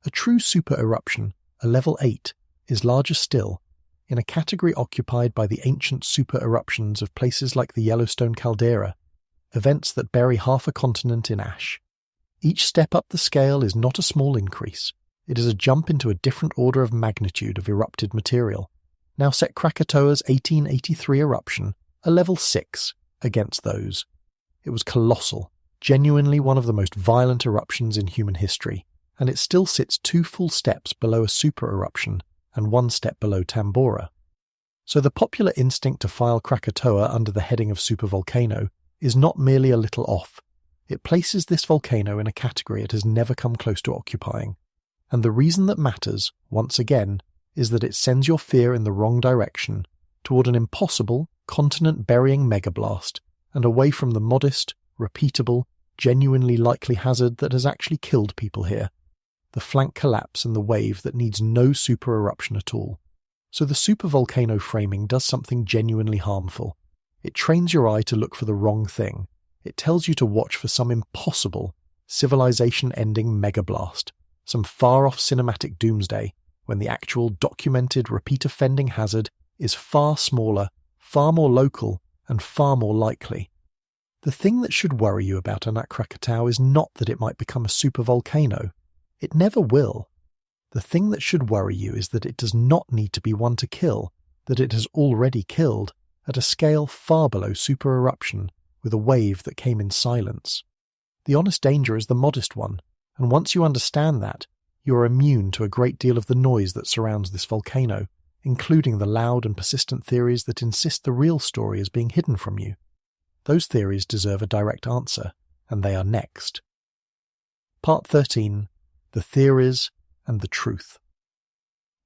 A true super eruption, a level 8, is larger still, in a category occupied by the ancient super eruptions of places like the Yellowstone caldera, events that bury half a continent in ash. Each step up the scale is not a small increase. It is a jump into a different order of magnitude of erupted material. Now set Krakatoa's 1883 eruption, a level 6, against those. It was colossal, genuinely one of the most violent eruptions in human history, and it still sits 2 full steps below a super eruption and 1 step below Tambora. So the popular instinct to file Krakatoa under the heading of supervolcano is not merely a little off. It places this volcano in a category it has never come close to occupying. And the reason that matters, once again, is that it sends your fear in the wrong direction, toward an impossible, continent-burying megablast, and away from the modest, repeatable, genuinely likely hazard that has actually killed people here. The flank collapse and the wave that needs no super eruption at all. So the supervolcano framing does something genuinely harmful. It trains your eye to look for the wrong thing. It tells you to watch for some impossible, civilization-ending megablast, some far-off cinematic doomsday, when the actual documented repeat-offending hazard is far smaller, far more local, and far more likely. The thing that should worry you about Anak Krakatau is not that it might become a supervolcano. It never will. The thing that should worry you is that it does not need to be one to kill, that it has already killed, at a scale far below super eruption, with a wave that came in silence. The honest danger is the modest one, and once you understand that, you are immune to a great deal of the noise that surrounds this volcano, including the loud and persistent theories that insist the real story is being hidden from you. Those theories deserve a direct answer, and they are next. Part 13. The Theories and the Truth.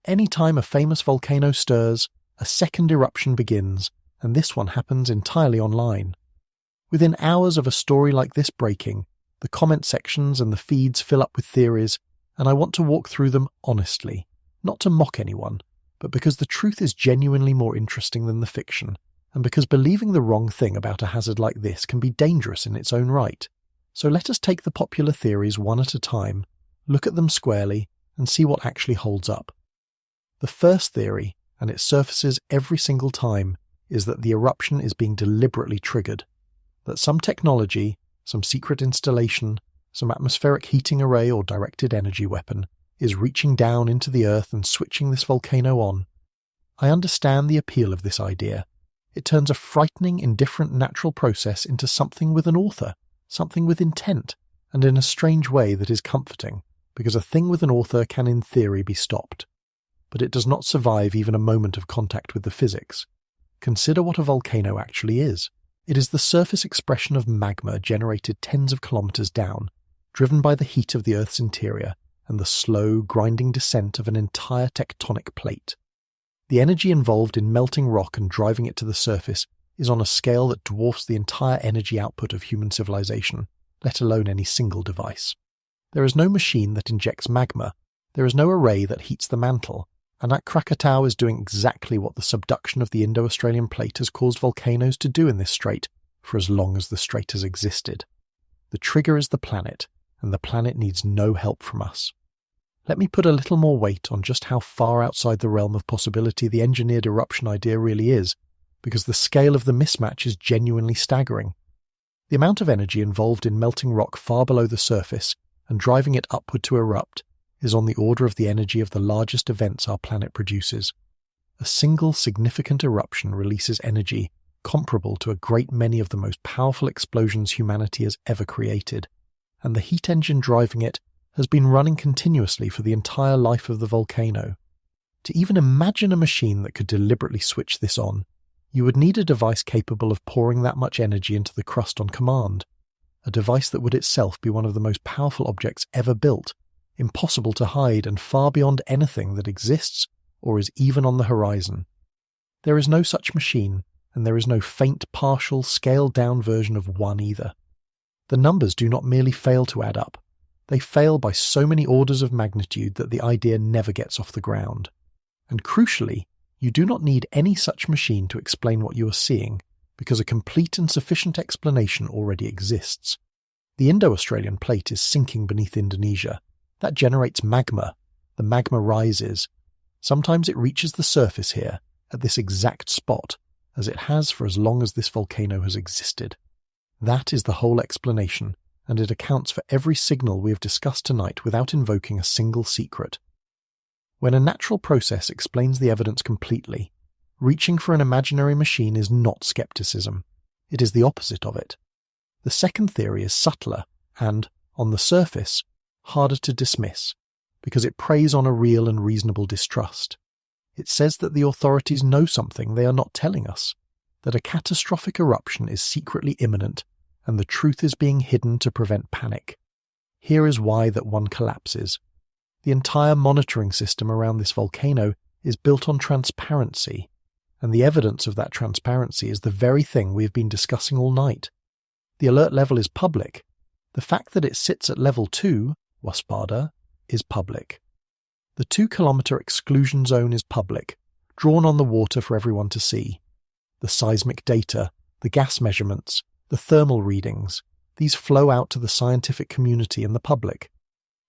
Any time a famous volcano stirs, a second eruption begins, and this one happens entirely online. Within hours of a story like this breaking, the comment sections and the feeds fill up with theories, and I want to walk through them honestly, not to mock anyone, but because the truth is genuinely more interesting than the fiction, and because believing the wrong thing about a hazard like this can be dangerous in its own right. So let us take the popular theories one at a time, look at them squarely, and see what actually holds up. The first theory, and it surfaces every single time, is that the eruption is being deliberately triggered. That some technology, some secret installation, some atmospheric heating array or directed energy weapon, is reaching down into the earth and switching this volcano on. I understand the appeal of this idea. It turns a frightening, indifferent natural process into something with an author, something with intent, and in a strange way that is comforting, because a thing with an author can in theory be stopped. But it does not survive even a moment of contact with the physics. Consider what a volcano actually is. It is the surface expression of magma generated tens of kilometers down, driven by the heat of the Earth's interior and the slow, grinding descent of an entire tectonic plate. The energy involved in melting rock and driving it to the surface is on a scale that dwarfs the entire energy output of human civilization, let alone any single device. There is no machine that injects magma. There is no array that heats the mantle. Anak Krakatau is doing exactly what the subduction of the Indo-Australian plate has caused volcanoes to do in this strait for as long as the strait has existed. The trigger is the planet, and the planet needs no help from us. Let me put a little more weight on just how far outside the realm of possibility the engineered eruption idea really is, because the scale of the mismatch is genuinely staggering. The amount of energy involved in melting rock far below the surface and driving it upward to erupt is on the order of the energy of the largest events our planet produces. A single significant eruption releases energy comparable to a great many of the most powerful explosions humanity has ever created, and the heat engine driving it has been running continuously for the entire life of the volcano. To even imagine a machine that could deliberately switch this on, you would need a device capable of pouring that much energy into the crust on command, a device that would itself be one of the most powerful objects ever built, impossible to hide and far beyond anything that exists or is even on the horizon. There is no such machine, and there is no faint, partial, scaled-down version of one either. The numbers do not merely fail to add up. They fail by so many orders of magnitude that the idea never gets off the ground. And crucially, You do not need any such machine to explain what you are seeing, because a complete and sufficient explanation already exists. The Indo-Australian plate is sinking beneath Indonesia. That generates magma. The magma rises. Sometimes it reaches the surface here, at this exact spot, as it has for as long as this volcano has existed. That is the whole explanation, and it accounts for every signal we have discussed tonight without invoking a single secret. When a natural process explains the evidence completely, reaching for an imaginary machine is not skepticism. It is the opposite of it. The second theory is subtler and, on the surface, harder to dismiss, because it preys on a real and reasonable distrust. It says that the authorities know something they are not telling us, that a catastrophic eruption is secretly imminent, and the truth is being hidden to prevent panic. Here is why that one collapses. The entire monitoring system around this volcano is built on transparency, and the evidence of that transparency is the very thing we have been discussing all night. The alert level is public. The fact that it sits at level 2, Waspada, is public. The 2-kilometer exclusion zone is public, drawn on the water for everyone to see. The seismic data, the gas measurements, the thermal readings, these flow out to the scientific community and the public.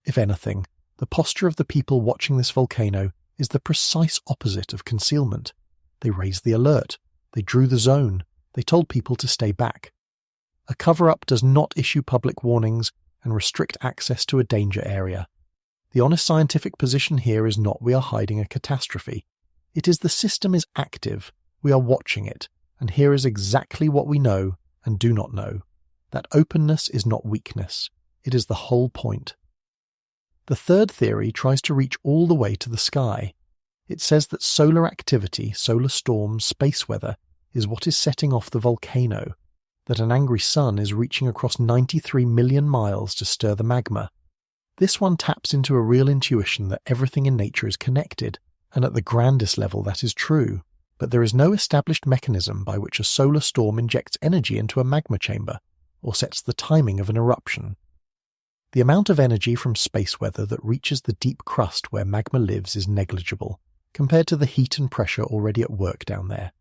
If anything, the posture of the people watching this volcano is the precise opposite of concealment. They raised the alert, they drew the zone, they told people to stay back. A cover-up does not issue public warnings and restrict access to a danger area. The honest scientific position here is not we are hiding a catastrophe. It is the system is active, we are watching it, and here is exactly what we know and do not know. That openness is not weakness, it is the whole point. The third theory tries to reach all the way to the sky. It says that solar activity, solar storms, space weather, is what is setting off the volcano, that an angry sun is reaching across 93 million miles to stir the magma. This one taps into a real intuition that everything in nature is connected, and at the grandest level that is true, but there is no established mechanism by which a solar storm injects energy into a magma chamber, or sets the timing of an eruption. The amount of energy from space weather that reaches the deep crust where magma lives is negligible, compared to the heat and pressure already at work down there.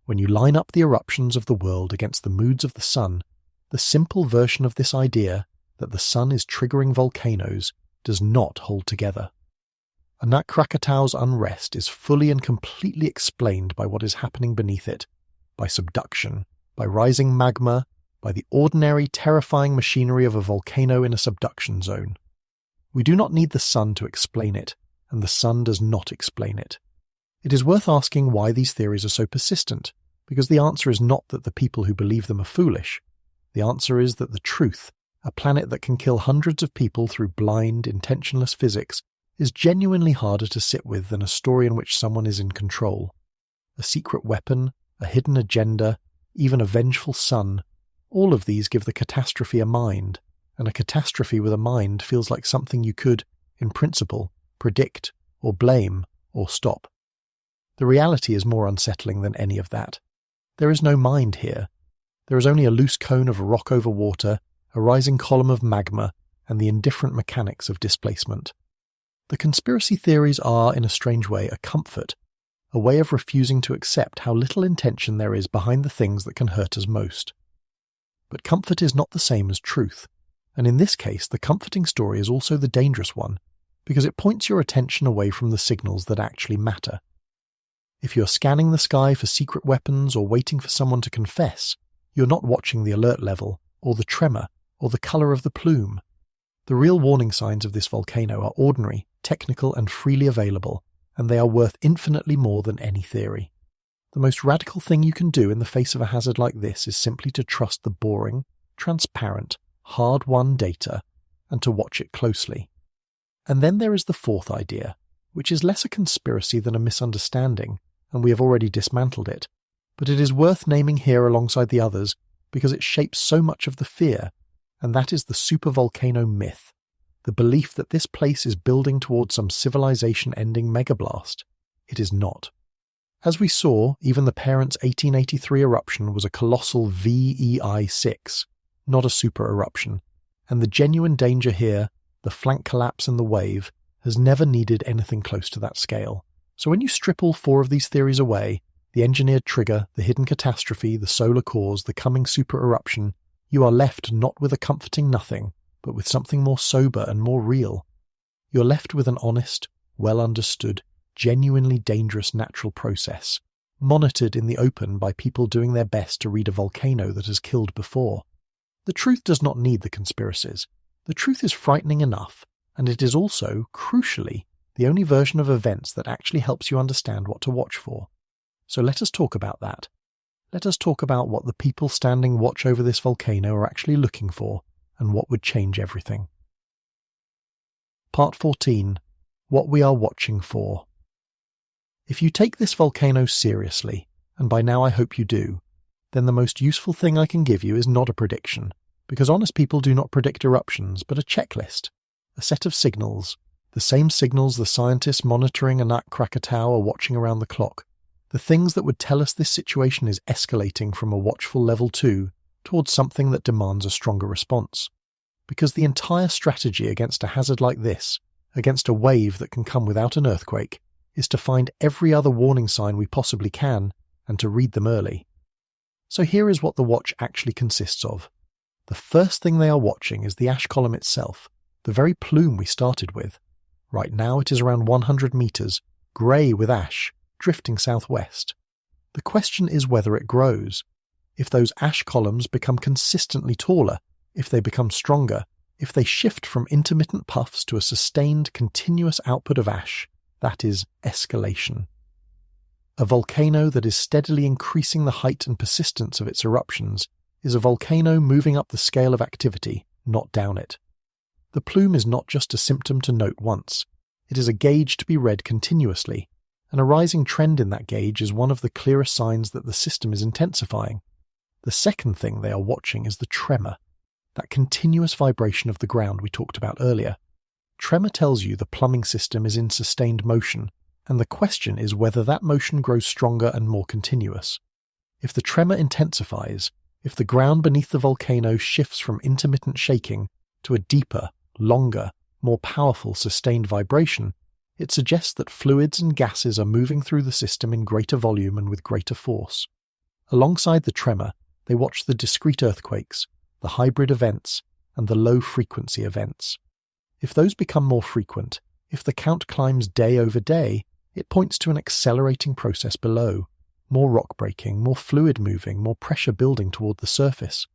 When you line up the eruptions of the world against the moods of the sun, the simple version of this idea that the sun is triggering volcanoes does not hold together. Anak Krakatau's unrest is fully and completely explained by what is happening beneath it, by subduction, by rising magma, by the ordinary terrifying machinery of a volcano in a subduction zone. We do not need the sun to explain it, and the sun does not explain it. It is worth asking why these theories are so persistent, because the answer is not that the people who believe them are foolish. The answer is that the truth, a planet that can kill hundreds of people through blind, intentionless physics, is genuinely harder to sit with than a story in which someone is in control. A secret weapon, a hidden agenda, even a vengeful sun, all of these give the catastrophe a mind, and a catastrophe with a mind feels like something you could, in principle, predict, or blame, or stop. The reality is more unsettling than any of that. There is no mind here. There is only a loose cone of rock over water, a rising column of magma, and the indifferent mechanics of displacement. The conspiracy theories are, in a strange way, a comfort, a way of refusing to accept how little intention there is behind the things that can hurt us most. But comfort is not the same as truth, and in this case the comforting story is also the dangerous one, because it points your attention away from the signals that actually matter. If you're scanning the sky for secret weapons or waiting for someone to confess, you're not watching the alert level, or the tremor, or the colour of the plume. The real warning signs of this volcano are ordinary, technical and freely available, and they are worth infinitely more than any theory. The most radical thing you can do in the face of a hazard like this is simply to trust the boring, transparent, hard-won data, and to watch it closely. And then there is the fourth idea, which is less a conspiracy than a misunderstanding, and we have already dismantled it, but it is worth naming here alongside the others because it shapes so much of the fear, and that is the supervolcano myth, the belief that this place is building towards some civilization-ending megablast. It is not. As we saw, even the parent's 1883 eruption was a colossal VEI6, not a super eruption, and the genuine danger here, the flank collapse and the wave, has never needed anything close to that scale. So when you strip all 4 of these theories away, the engineered trigger, the hidden catastrophe, the solar cause, the coming super-eruption, you are left not with a comforting nothing, but with something more sober and more real. You're left with an honest, well-understood, genuinely dangerous natural process, monitored in the open by people doing their best to read a volcano that has killed before. The truth does not need the conspiracies. The truth is frightening enough, and it is also, crucially, the only version of events that actually helps you understand what to watch for. So let us talk about that. Let us talk about what the people standing watch over this volcano are actually looking for, and what would change everything. Part 14. What we are watching for. If you take this volcano seriously, and by now I hope you do, then the most useful thing I can give you is not a prediction, because honest people do not predict eruptions, but a checklist, a set of signals, the same signals the scientists monitoring Anak Krakatau are watching around the clock, the things that would tell us this situation is escalating from a watchful level 2 towards something that demands a stronger response. Because the entire strategy against a hazard like this, against a wave that can come without an earthquake, is to find every other warning sign we possibly can and to read them early. So here is what the watch actually consists of. The first thing they are watching is the ash column itself, the very plume we started with. Right now it is around 100 meters, grey with ash, drifting southwest. The question is whether it grows. If those ash columns become consistently taller, if they become stronger, if they shift from intermittent puffs to a sustained, continuous output of ash, that is escalation. A volcano that is steadily increasing the height and persistence of its eruptions is a volcano moving up the scale of activity, not down it. The plume is not just a symptom to note once. It is a gauge to be read continuously, and a rising trend in that gauge is one of the clearest signs that the system is intensifying. The second thing they are watching is the tremor, that continuous vibration of the ground we talked about earlier. Tremor tells you the plumbing system is in sustained motion, and the question is whether that motion grows stronger and more continuous. If the tremor intensifies, if the ground beneath the volcano shifts from intermittent shaking to a deeper, longer, more powerful sustained vibration, it suggests that fluids and gases are moving through the system in greater volume and with greater force. Alongside the tremor, they watch the discrete earthquakes, the hybrid events, and the low-frequency events. If those become more frequent, if the count climbs day over day, it points to an accelerating process below, more rock breaking, more fluid moving, more pressure building toward the surface.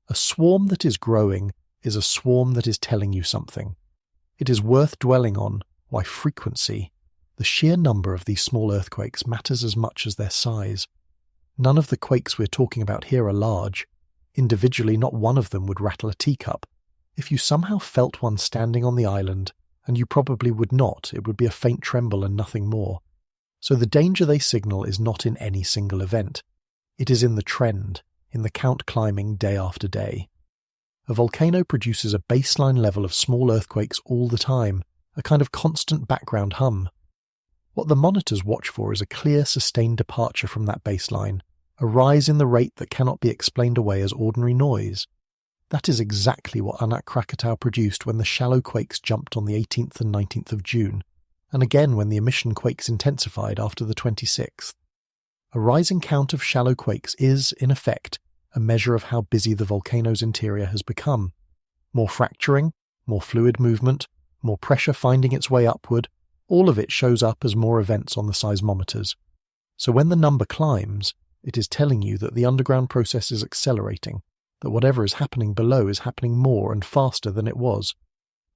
A swarm that is growing is a swarm that is telling you something. It is worth dwelling on why frequency, the sheer number of these small earthquakes, matters as much as their size. None of the quakes we're talking about here are large. Individually, not one of them would rattle a teacup. If you somehow felt one standing on the island, and you probably would not, it would be a faint tremble and nothing more. So the danger they signal is not in any single event. It is in the trend, in the count climbing day after day. A volcano produces a baseline level of small earthquakes all the time, a kind of constant background hum. What the monitors watch for is a clear, sustained departure from that baseline, a rise in the rate that cannot be explained away as ordinary noise. That is exactly what Anak Krakatau produced when the shallow quakes jumped on the 18th and 19th of June, and again when the emission quakes intensified after the 26th. A rising count of shallow quakes is, in effect, a measure of how busy the volcano's interior has become. More fracturing, more fluid movement, more pressure finding its way upward, all of it shows up as more events on the seismometers. So when the number climbs, it is telling you that the underground process is accelerating, that whatever is happening below is happening more and faster than it was.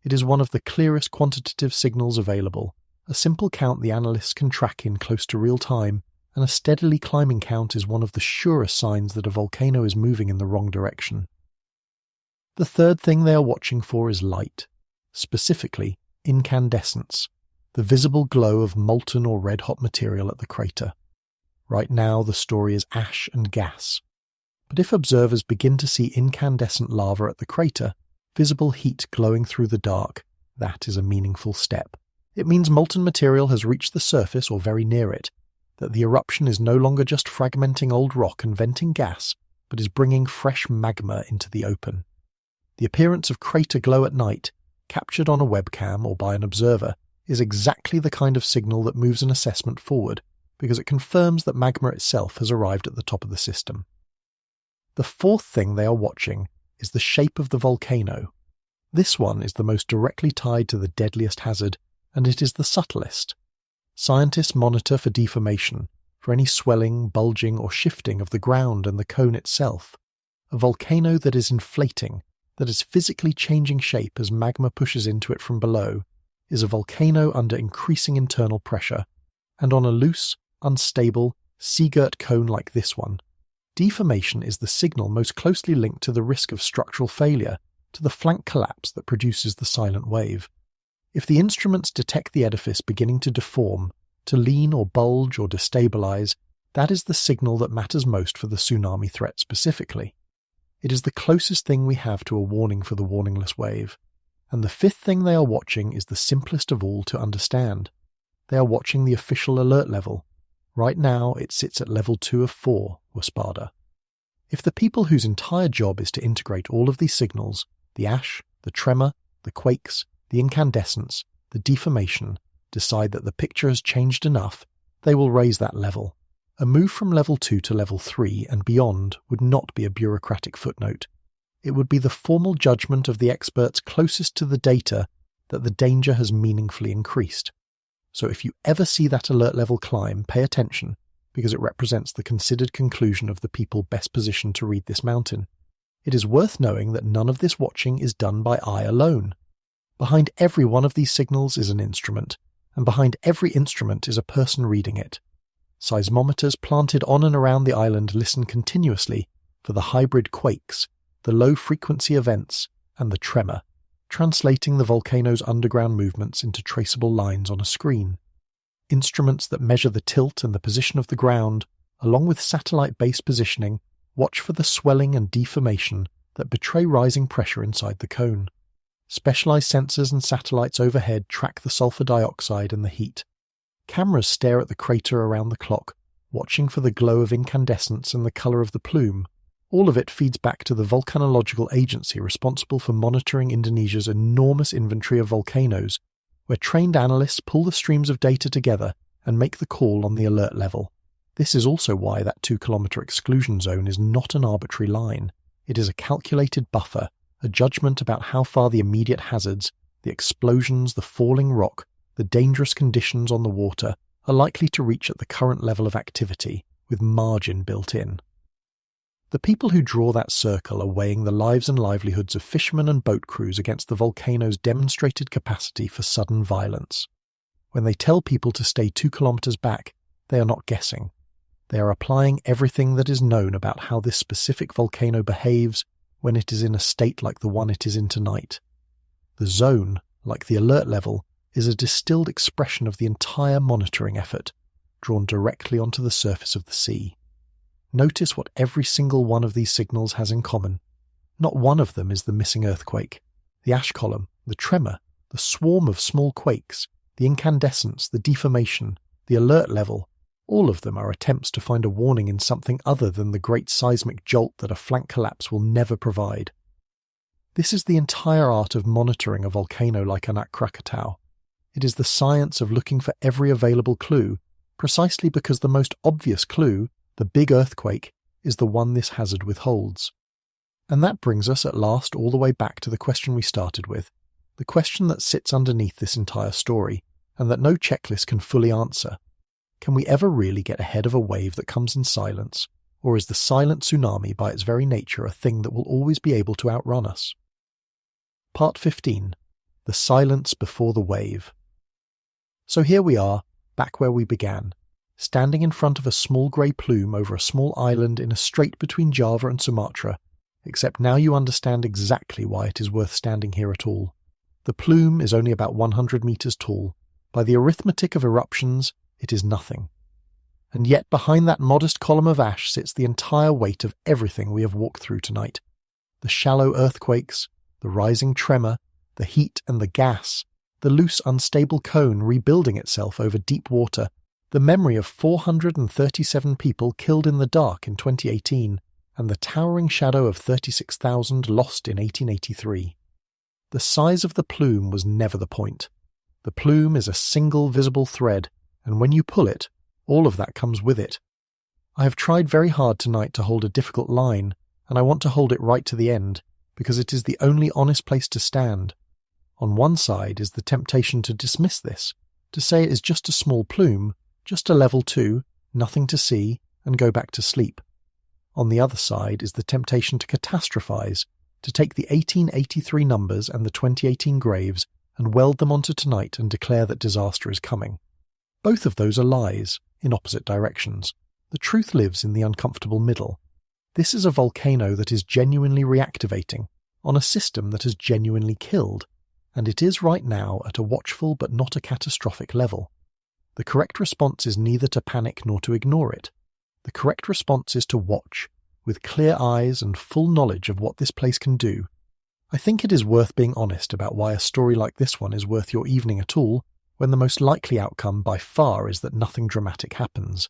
It is one of the clearest quantitative signals available, a simple count the analysts can track in close to real time, and a steadily climbing count is one of the surest signs that a volcano is moving in the wrong direction. The third thing they are watching for is light, specifically incandescence, the visible glow of molten or red-hot material at the crater. Right now the story is ash and gas. But if observers begin to see incandescent lava at the crater, visible heat glowing through the dark, that is a meaningful step. It means molten material has reached the surface or very near it, that the eruption is no longer just fragmenting old rock and venting gas, but is bringing fresh magma into the open. The appearance of crater glow at night, captured on a webcam or by an observer, is exactly the kind of signal that moves an assessment forward, because it confirms that magma itself has arrived at the top of the system. The fourth thing they are watching is the shape of the volcano. This one is the most directly tied to the deadliest hazard, and it is the subtlest. Scientists monitor for deformation, for any swelling, bulging, or shifting of the ground and the cone itself. A volcano that is inflating, that is physically changing shape as magma pushes into it from below, is a volcano under increasing internal pressure, and on a loose, unstable, sea-girt cone like this one, deformation is the signal most closely linked to the risk of structural failure, to the flank collapse that produces the silent wave. If the instruments detect the edifice beginning to deform, to lean or bulge or destabilize, that is the signal that matters most for the tsunami threat specifically. It is the closest thing we have to a warning for the warningless wave. And the fifth thing they are watching is the simplest of all to understand. They are watching the official alert level. Right now, it sits at level 2 of 4, Waspada. If the people whose entire job is to integrate all of these signals, the ash, the tremor, the quakes, the incandescence, the deformation, decide that the picture has changed enough, they will raise that level. A move from level 2 to level 3 and beyond would not be a bureaucratic footnote. It would be the formal judgment of the experts closest to the data that the danger has meaningfully increased. So if you ever see that alert level climb, pay attention, because it represents the considered conclusion of the people best positioned to read this mountain. It is worth knowing that none of this watching is done by eye alone. Behind every one of these signals is an instrument, and behind every instrument is a person reading it. Seismometers planted on and around the island listen continuously for the hybrid quakes, the low-frequency events, and the tremor, translating the volcano's underground movements into traceable lines on a screen. Instruments that measure the tilt and the position of the ground, along with satellite-based positioning, watch for the swelling and deformation that betray rising pressure inside the cone. Specialized sensors and satellites overhead track the sulfur dioxide and the heat. Cameras stare at the crater around the clock, watching for the glow of incandescence and the color of the plume. All of it feeds back to the volcanological agency responsible for monitoring Indonesia's enormous inventory of volcanoes, where trained analysts pull the streams of data together and make the call on the alert level. This is also why that 2-kilometer exclusion zone is not an arbitrary line. It is a calculated buffer, a judgment about how far the immediate hazards, the explosions, the falling rock, the dangerous conditions on the water are likely to reach at the current level of activity, with margin built in. The people who draw that circle are weighing the lives and livelihoods of fishermen and boat crews against the volcano's demonstrated capacity for sudden violence. When they tell people to stay 2 kilometers back, they are not guessing. They are applying everything that is known about how this specific volcano behaves when it is in a state like the one it is in tonight. The zone, like the alert level, is a distilled expression of the entire monitoring effort, drawn directly onto the surface of the sea. Notice what every single one of these signals has in common. Not one of them is the missing earthquake, the ash column, the tremor, the swarm of small quakes, the incandescence, the deformation, the alert level. All of them are attempts to find a warning in something other than the great seismic jolt that a flank collapse will never provide. This is the entire art of monitoring a volcano like Anak Krakatau. It is the science of looking for every available clue, precisely because the most obvious clue, the big earthquake, is the one this hazard withholds. And that brings us at last all the way back to the question we started with, the question that sits underneath this entire story, and that no checklist can fully answer. Can we ever really get ahead of a wave that comes in silence, or is the silent tsunami by its very nature a thing that will always be able to outrun us? Part 15. The Silence Before the Wave. So here we are, back where we began, standing in front of a small grey plume over a small island in a strait between Java and Sumatra, except now you understand exactly why it is worth standing here at all. The plume is only about 100 meters tall. By the arithmetic of eruptions, it is nothing. And yet behind that modest column of ash sits the entire weight of everything we have walked through tonight. The shallow earthquakes, the rising tremor, the heat and the gas, the loose unstable cone rebuilding itself over deep water, the memory of 437 people killed in the dark in 2018, and the towering shadow of 36,000 lost in 1883. The size of the plume was never the point. The plume is a single visible thread, and when you pull it, all of that comes with it. I have tried very hard tonight to hold a difficult line, and I want to hold it right to the end, because it is the only honest place to stand. On one side is the temptation to dismiss this, to say it is just a small plume, just a level 2, nothing to see, and go back to sleep. On the other side is the temptation to catastrophize, to take the 1883 numbers and the 2018 graves and weld them onto tonight and declare that disaster is coming. Both of those are lies, in opposite directions. The truth lives in the uncomfortable middle. This is a volcano that is genuinely reactivating, on a system that has genuinely killed, and it is right now at a watchful but not a catastrophic level. The correct response is neither to panic nor to ignore it. The correct response is to watch, with clear eyes and full knowledge of what this place can do. I think it is worth being honest about why a story like this one is worth your evening at all, when the most likely outcome by far is that nothing dramatic happens.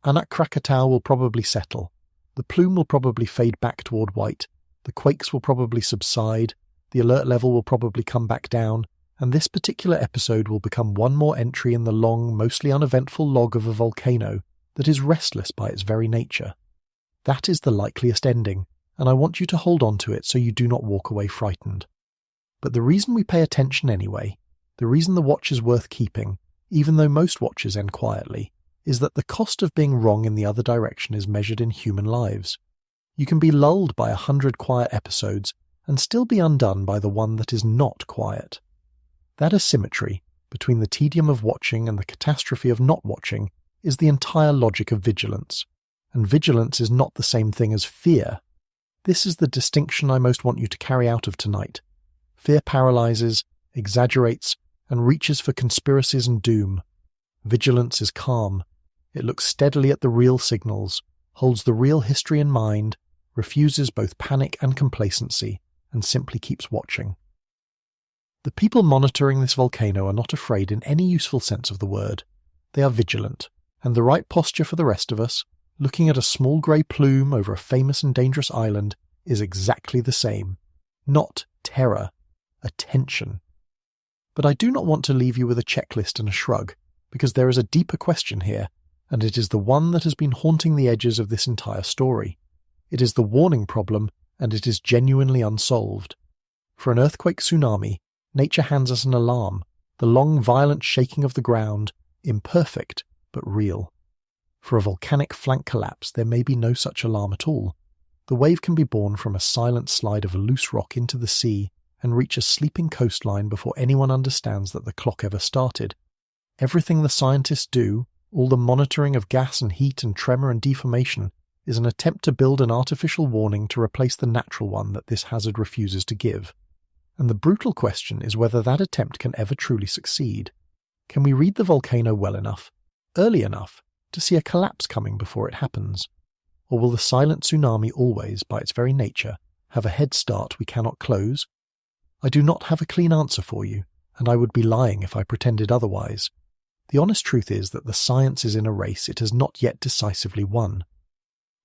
Anak Krakatau will probably settle, the plume will probably fade back toward white, the quakes will probably subside, the alert level will probably come back down, and this particular episode will become one more entry in the long, mostly uneventful log of a volcano that is restless by its very nature. That is the likeliest ending, and I want you to hold on to it so you do not walk away frightened. But the reason we pay attention anyway, the reason the watch is worth keeping, even though most watches end quietly, is that the cost of being wrong in the other direction is measured in human lives. You can be lulled by 100 quiet episodes and still be undone by the one that is not quiet. That asymmetry between the tedium of watching and the catastrophe of not watching is the entire logic of vigilance, and vigilance is not the same thing as fear. This is the distinction I most want you to carry out of tonight. Fear paralyzes, exaggerates, and reaches for conspiracies and doom. Vigilance is calm. It looks steadily at the real signals, holds the real history in mind, refuses both panic and complacency, and simply keeps watching. The people monitoring this volcano are not afraid in any useful sense of the word. They are vigilant, and the right posture for the rest of us, looking at a small grey plume over a famous and dangerous island, is exactly the same. Not terror, attention. But I do not want to leave you with a checklist and a shrug, because there is a deeper question here, and it is the one that has been haunting the edges of this entire story. It is the warning problem, and it is genuinely unsolved. For an earthquake tsunami, nature hands us an alarm, the long violent shaking of the ground, imperfect but real. For a volcanic flank collapse, there may be no such alarm at all. The wave can be born from a silent slide of a loose rock into the sea and reach a sleeping coastline before anyone understands that the clock ever started. Everything the scientists do, all the monitoring of gas and heat and tremor and deformation, is an attempt to build an artificial warning to replace the natural one that this hazard refuses to give. And the brutal question is whether that attempt can ever truly succeed. Can we read the volcano well enough, early enough, to see a collapse coming before it happens? Or will the silent tsunami always, by its very nature, have a head start we cannot close? I do not have a clean answer for you, and I would be lying if I pretended otherwise. The honest truth is that the science is in a race it has not yet decisively won.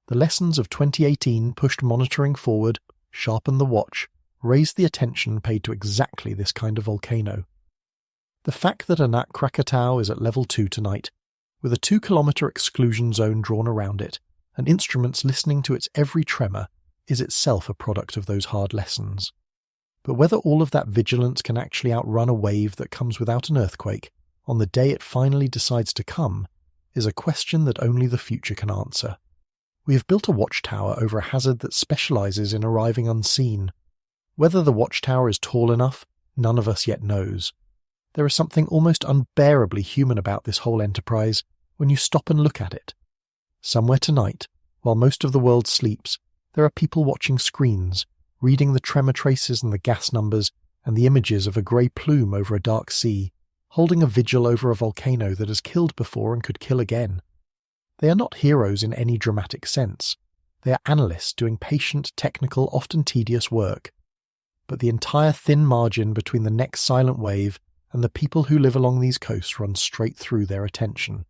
The lessons of 2018 pushed monitoring forward, sharpened the watch, raised the attention paid to exactly this kind of volcano. The fact that Anak Krakatau is at level 2 tonight, with a 2-kilometer exclusion zone drawn around it, and instruments listening to its every tremor, is itself a product of those hard lessons. But whether all of that vigilance can actually outrun a wave that comes without an earthquake, on the day it finally decides to come, is a question that only the future can answer. We have built a watchtower over a hazard that specializes in arriving unseen. Whether the watchtower is tall enough, none of us yet knows. There is something almost unbearably human about this whole enterprise when you stop and look at it. Somewhere tonight, while most of the world sleeps, there are people watching screens, reading the tremor traces and the gas numbers and the images of a grey plume over a dark sea, holding a vigil over a volcano that has killed before and could kill again. They are not heroes in any dramatic sense. They are analysts doing patient, technical, often tedious work. But the entire thin margin between the next silent wave and the people who live along these coasts runs straight through their attention.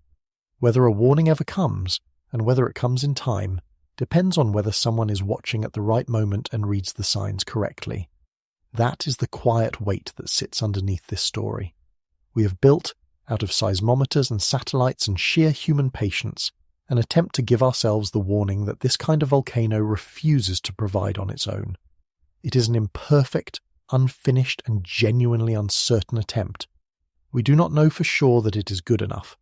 Whether a warning ever comes, and whether it comes in time, depends on whether someone is watching at the right moment and reads the signs correctly. That is the quiet weight that sits underneath this story. We have built, out of seismometers and satellites and sheer human patience, an attempt to give ourselves the warning that this kind of volcano refuses to provide on its own. It is an imperfect, unfinished, and genuinely uncertain attempt. We do not know for sure that it is good enough.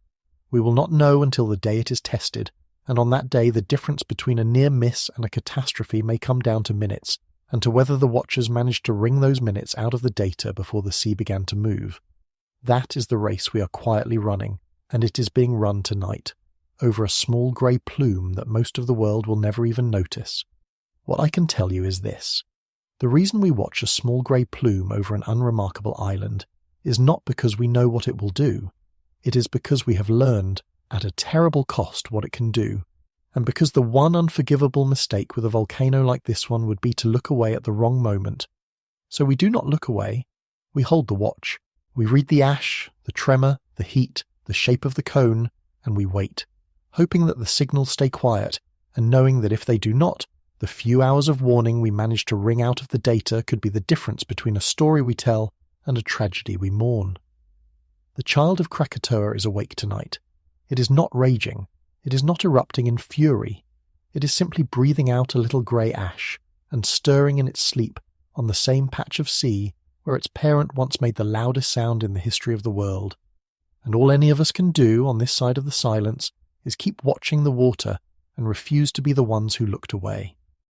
We will not know until the day it is tested, and on that day the difference between a near miss and a catastrophe may come down to minutes, and to whether the watchers managed to wring those minutes out of the data before the sea began to move. That is the race we are quietly running, and it is being run tonight, over a small grey plume that most of the world will never even notice. What I can tell you is this. The reason we watch a small grey plume over an unremarkable island is not because we know what it will do. It is because we have learned, at a terrible cost, what it can do, and because the one unforgivable mistake with a volcano like this one would be to look away at the wrong moment. So we do not look away. We hold the watch. We read the ash, the tremor, the heat, the shape of the cone, and we wait, hoping that the signals stay quiet, and knowing that if they do not, the few hours of warning we manage to wring out of the data could be the difference between a story we tell and a tragedy we mourn. The Child of Krakatoa is awake tonight. It is not raging. It is not erupting in fury. It is simply breathing out a little grey ash and stirring in its sleep on the same patch of sea where its parent once made the loudest sound in the history of the world. And all any of us can do on this side of the silence is keep watching the water and refuse to be the ones who looked away.